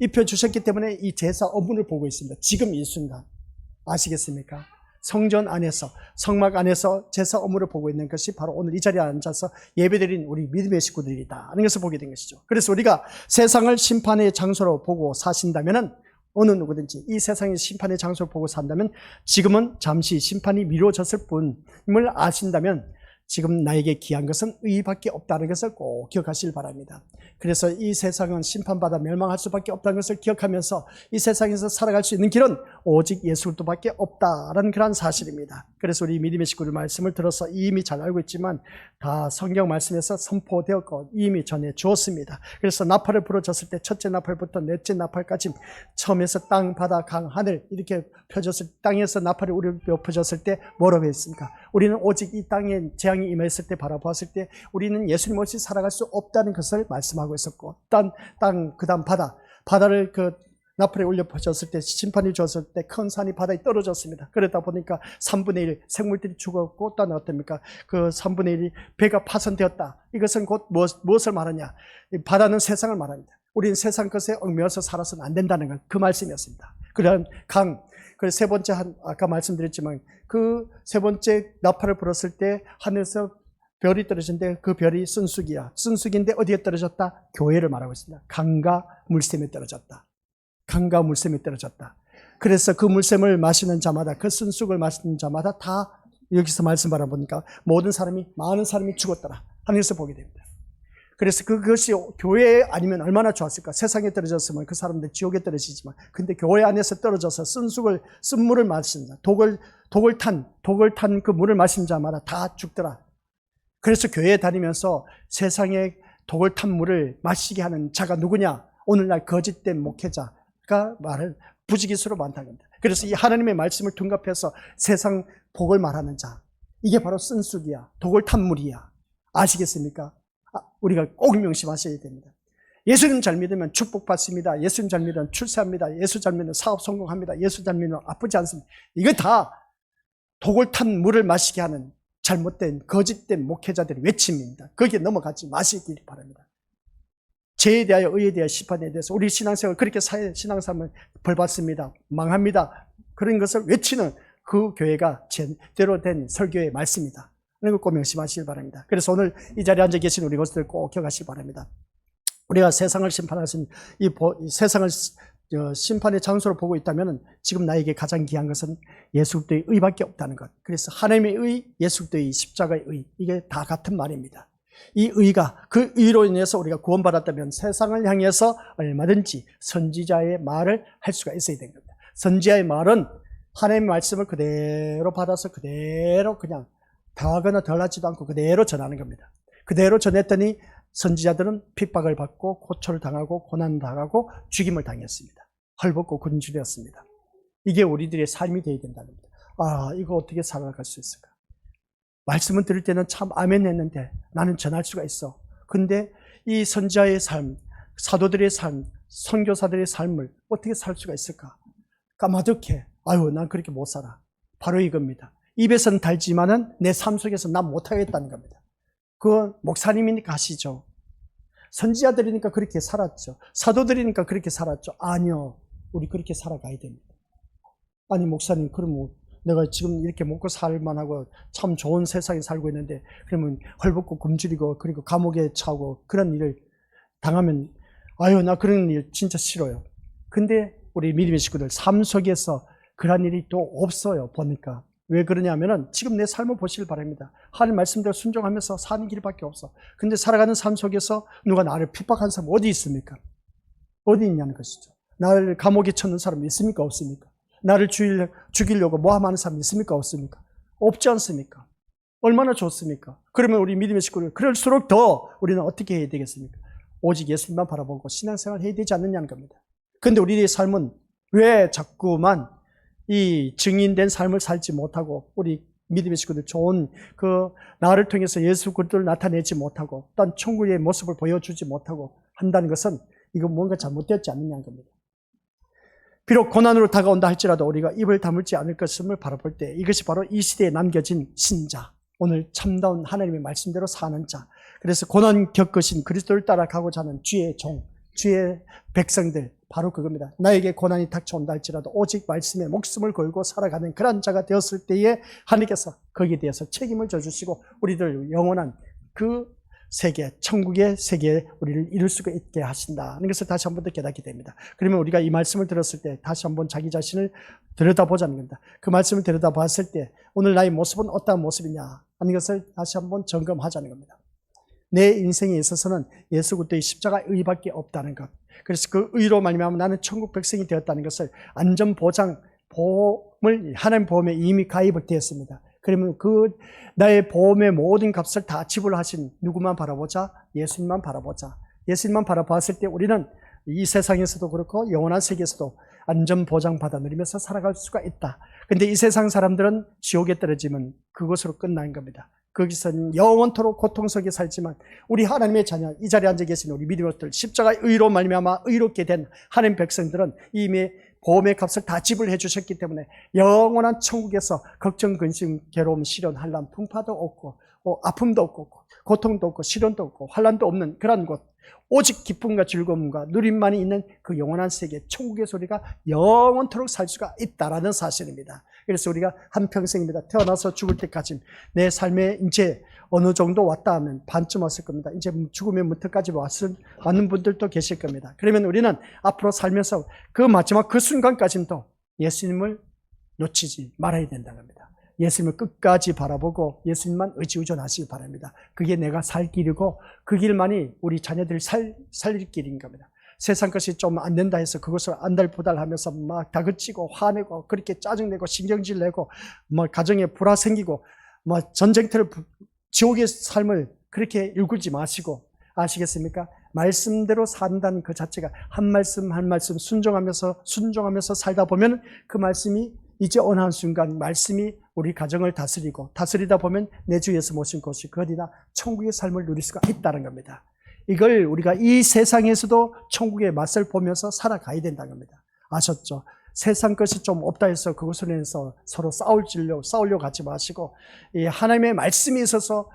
입혀주셨기 때문에 이 제사 업무를 보고 있습니다. 지금 이 순간 아시겠습니까? 성전 안에서 성막 안에서 제사 업무를 보고 있는 것이 바로 오늘 이 자리에 앉아서 예배드린 우리 믿음의 식구들이다 하는 것을 보게 된 것이죠. 그래서 우리가 세상을 심판의 장소로 보고 사신다면은 어느 누구든지 이 세상의 심판의 장소를 보고 산다면 지금은 잠시 심판이 미뤄졌을 뿐임을 아신다면 지금 나에게 귀한 것은 의밖에 없다는 것을 꼭 기억하시길 바랍니다. 그래서 이 세상은 심판받아 멸망할 수밖에 없다는 것을 기억하면서 이 세상에서 살아갈 수 있는 길은 오직 예수 그리스도밖에 없다라는 그런 사실입니다. 그래서 우리 믿음의 식구들 말씀을 들어서 이미 잘 알고 있지만 다 성경 말씀에서 선포되었고 이미 전해 주었습니다. 그래서 나팔을 불어줬을 때 첫째 나팔부터 넷째 나팔까지 처음에서 땅, 바다, 강, 하늘 이렇게 펴졌을 땅에서 나팔이 우리를 펴졌을 때 뭐라고 했습니까? 우리는 오직 이 땅에 재앙이 임했을 때 바라보았을 때 우리는 예수님 없이 살아갈 수 없다는 것을 말씀하고 있었고 땅, 그 다음 바다를 그 나팔에 올려 퍼졌을 때 심판이 줬을 때 큰 산이 바다에 떨어졌습니다. 그러다 보니까 3분의 1 생물들이 죽었고 또 어떻습니까? 그 3분의 1이 배가 파손되었다. 이것은 곧 무엇을 말하냐? 바다는 세상을 말합니다. 우리는 세상 것에 얽매여서 살아서는 안 된다는 건 그 말씀이었습니다. 그런 강, 그 세 번째 아까 말씀드렸지만 그 세 번째 나팔을 불었을 때 하늘에서 별이 떨어졌는데 그 별이 쓴쑥이야. 쓴쑥인데 어디에 떨어졌다? 교회를 말하고 있습니다. 강과 물샘에 떨어졌다. 강과 물샘에 떨어졌다. 그래서 그 물샘을 마시는 자마다 그 쓴쑥을 마시는 자마다 다 여기서 말씀 바라보니까 많은 사람이 죽었더라 하면서 보게 됩니다. 그래서 그것이 교회 아니면 얼마나 좋았을까? 세상에 떨어졌으면 그 사람들 지옥에 떨어지지만 근데 교회 안에서 떨어져서 쓴물을 마시는 자, 독을 탄 그 물을 마신 자마다 다 죽더라. 그래서 교회에 다니면서 세상에 독을 탄 물을 마시게 하는 자가 누구냐? 오늘날 거짓된 목회자가 말을 부지기수로 많다는 겁니다. 그래서 이 하나님의 말씀을 둔갑해서 세상 복을 말하는 자, 이게 바로 쓴쑥이야. 독을 탄 물이야. 아시겠습니까? 우리가 꼭 명심하셔야 됩니다. 예수님 잘 믿으면 축복받습니다. 예수님 잘 믿으면 출세합니다. 예수 잘 믿으면 사업 성공합니다. 예수 잘 믿으면 아프지 않습니다. 이거 다 독을 탄 물을 마시게 하는 잘못된 거짓된 목회자들의 외침입니다. 거기에 넘어가지 마시길 바랍니다. 죄에 대하여 의에 대하여 심판에 대해서 우리 신앙생활 그렇게 신앙생활을 벌받습니다. 망합니다. 그런 것을 외치는 그 교회가 제대로 된 설교의 말씀입니다. 그런 걸 꼭 명심하시길 바랍니다. 그래서 오늘 이 자리에 앉아 계신 우리 것들 꼭 기억하시기 바랍니다. 우리가 세상을 심판하신 이 세상을 심판의 장소로 보고 있다면 지금 나에게 가장 귀한 것은 예수 그리스도의 의밖에 없다는 것. 그래서 하나님의 의, 예수 그리스도의 십자가의 의, 이게 다 같은 말입니다. 이 의가 그 의로 인해서 우리가 구원받았다면 세상을 향해서 얼마든지 선지자의 말을 할 수가 있어야 되는 겁니다. 선지자의 말은 하나님의 말씀을 그대로 받아서 그대로 그냥 더하거나 덜하지도 않고 그대로 전하는 겁니다. 그대로 전했더니 선지자들은 핍박을 받고 고초를 당하고 고난을 당하고 죽임을 당했습니다. 헐벗고 굶주렸습니다. 이게 우리들의 삶이 되어야 된다는 겁니다. 이거 어떻게 살아갈 수 있을까? 말씀을 들을 때는 참 아멘 했는데 나는 전할 수가 있어. 근데 이 선지자의 삶, 사도들의 삶, 선교사들의 삶을 어떻게 살 수가 있을까? 까마득해. 난 그렇게 못 살아. 바로 이겁니다. 입에서는 달지만은 내 삶 속에서 난 못하겠다는 겁니다. 그건 목사님이니까 하시죠. 선지자들이니까 그렇게 살았죠. 사도들이니까 그렇게 살았죠. 아니요. 우리 그렇게 살아가야 됩니다. 아니 목사님 그러면 내가 지금 이렇게 먹고 살만하고 참 좋은 세상에 살고 있는데 그러면 헐벗고 굶주리고 그리고 감옥에 차고 그런 일을 당하면 아유 나 그런 일 진짜 싫어요. 근데 우리 믿음의 식구들 삶 속에서 그런 일이 또 없어요. 보니까 왜 그러냐면은 지금 내 삶을 보시길 바랍니다. 하나님 말씀대로 순종하면서 사는 길밖에 없어. 근데 살아가는 삶 속에서 누가 나를 핍박한 사람 어디 있습니까? 어디 있냐는 것이죠. 나를 감옥에 쳤는 사람이 있습니까? 없습니까? 나를 죽이려고 모함하는 사람이 있습니까? 없습니까? 없지 않습니까? 얼마나 좋습니까? 그러면 우리 믿음의 식구들 그럴수록 더 우리는 어떻게 해야 되겠습니까? 오직 예수님만 바라보고 신앙생활을 해야 되지 않느냐는 겁니다. 그런데 우리의 삶은 왜 자꾸만 이 증인된 삶을 살지 못하고 우리 믿음의 식구들 좋은 그 나를 통해서 예수 그리스도를 나타내지 못하고 또한 천국의 모습을 보여주지 못하고 한다는 것은 이거 뭔가 잘못되었지 않느냐는 겁니다. 비록 고난으로 다가온다 할지라도 우리가 입을 다물지 않을 것임을 바라볼 때 이것이 바로 이 시대에 남겨진 신자, 오늘 참다운 하나님의 말씀대로 사는 자, 그래서 고난 겪으신 그리스도를 따라가고자 하는 주의 종, 주의 백성들, 바로 그겁니다. 나에게 고난이 닥쳐온다 할지라도 오직 말씀에 목숨을 걸고 살아가는 그런 자가 되었을 때에 하나님께서 거기에 대해서 책임을 져주시고 우리들 영원한 그 세계, 천국의 세계에 우리를 이룰 수가 있게 하신다는 것을 다시 한 번 더 깨닫게 됩니다. 그러면 우리가 이 말씀을 들었을 때 다시 한번 자기 자신을 들여다보자는 겁니다. 그 말씀을 들여다봤을 때 오늘 나의 모습은 어떠한 모습이냐 하는 것을 다시 한번 점검하자는 겁니다. 내 인생에 있어서는 예수 그리스도의 십자가 의밖에 없다는 것. 그래서 그 의로 말미암아 나는 천국 백성이 되었다는 것을 안전보장, 보험을 하나님 보험에 이미 가입을 되었습니다. 그러면 그 나의 보험의 모든 값을 다 지불하신 누구만 바라보자? 예수님만 바라보자. 예수님만 바라봤을 때 우리는 이 세상에서도 그렇고 영원한 세계에서도 안전보장 받아 누리면서 살아갈 수가 있다. 근데 이 세상 사람들은 지옥에 떨어지면 그것으로 끝나는 겁니다. 거기서는 영원토록 고통 속에 살지만 우리 하나님의 자녀, 이 자리에 앉아 계신 우리 믿음의 것들, 십자가의 의로 말미암아 의롭게 된 하나님 백성들은 이미 보험의 값을 다 지불해 주셨기 때문에 영원한 천국에서 걱정, 근심, 괴로움, 시련, 환난, 풍파도 없고 아픔도 없고 고통도 없고 시련도 없고 환난도 없는 그런 곳, 오직 기쁨과 즐거움과 누림만이 있는 그 영원한 세계, 천국의 소리가 영원토록 살 수가 있다라는 사실입니다. 그래서 우리가 한평생입니다. 태어나서 죽을 때까지 내 삶에 이제 어느 정도 왔다 하면 반쯤 왔을 겁니다. 이제 죽음의 문턱까지 왔는 분들도 계실 겁니다. 그러면 우리는 앞으로 살면서 그 마지막 그 순간까지도 예수님을 놓치지 말아야 된다는 겁니다. 예수님을 끝까지 바라보고 예수님만 의지의존하시기 바랍니다. 그게 내가 살 길이고 그 길만이 우리 자녀들이 살릴 길인 겁니다. 세상 것이 좀 안 된다 해서 그것을 안달부달하면서 막 다그치고 화내고 그렇게 짜증내고 신경질 내고 뭐 가정에 불화 생기고 뭐 전쟁터를 지옥의 삶을 그렇게 일구지 마시고 아시겠습니까? 말씀대로 산다는 그 자체가 한 말씀 한 말씀 순종하면서 살다 보면 그 말씀이 이제 어느 한순간 말씀이 우리 가정을 다스리다 보면 내 주 예수 모신 곳이 그 어디나 천국의 삶을 누릴 수가 있다는 겁니다. 이걸 우리가 이 세상에서도 천국의 맛을 보면서 살아가야 된다는 겁니다. 아셨죠? 세상 것이 좀 없다 해서 그것을 인해서 서로 싸우려고 하지 마시고 이 하나님의 말씀이 있어서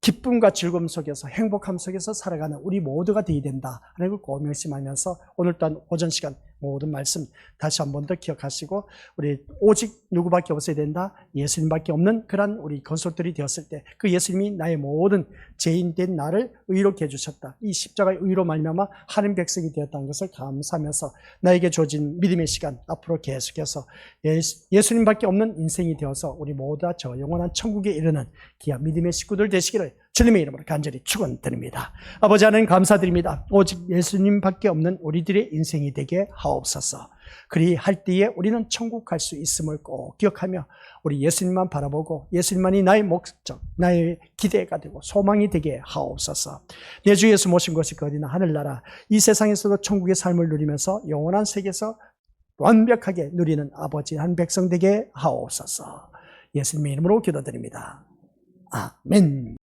기쁨과 즐거움 속에서 행복함 속에서 살아가는 우리 모두가 되어야 된다 하는 걸 꼭 명심하면서 오늘 또한 오전 시간 모든 말씀 다시 한 번 더 기억하시고 우리 오직 누구밖에 없어야 된다, 예수님밖에 없는 그런 우리 건설들이 되었을 때 그 예수님이 나의 모든 죄인된 나를 의롭게 해주셨다, 이 십자가의 의로 말미암아 하나님 백성이 되었다는 것을 감사하면서 나에게 주어진 믿음의 시간 앞으로 계속해서 예수님밖에 없는 인생이 되어서 우리 모두 다 저 영원한 천국에 이르는 귀한 믿음의 식구들 되시기를 주님의 이름으로 간절히 축원드립니다. 아버지 하나님 감사드립니다. 오직 예수님밖에 없는 우리들의 인생이 되게 하옵소서. 그리할 때에 우리는 천국 갈 수 있음을 꼭 기억하며 우리 예수님만 바라보고 예수님만이 나의 목적, 나의 기대가 되고 소망이 되게 하옵소서. 내 주 예수 모신 것이 그 어디나 하늘나라 이 세상에서도 천국의 삶을 누리면서 영원한 세계에서 완벽하게 누리는 아버지 한 백성 되게 하옵소서. 예수님의 이름으로 기도드립니다. 아멘.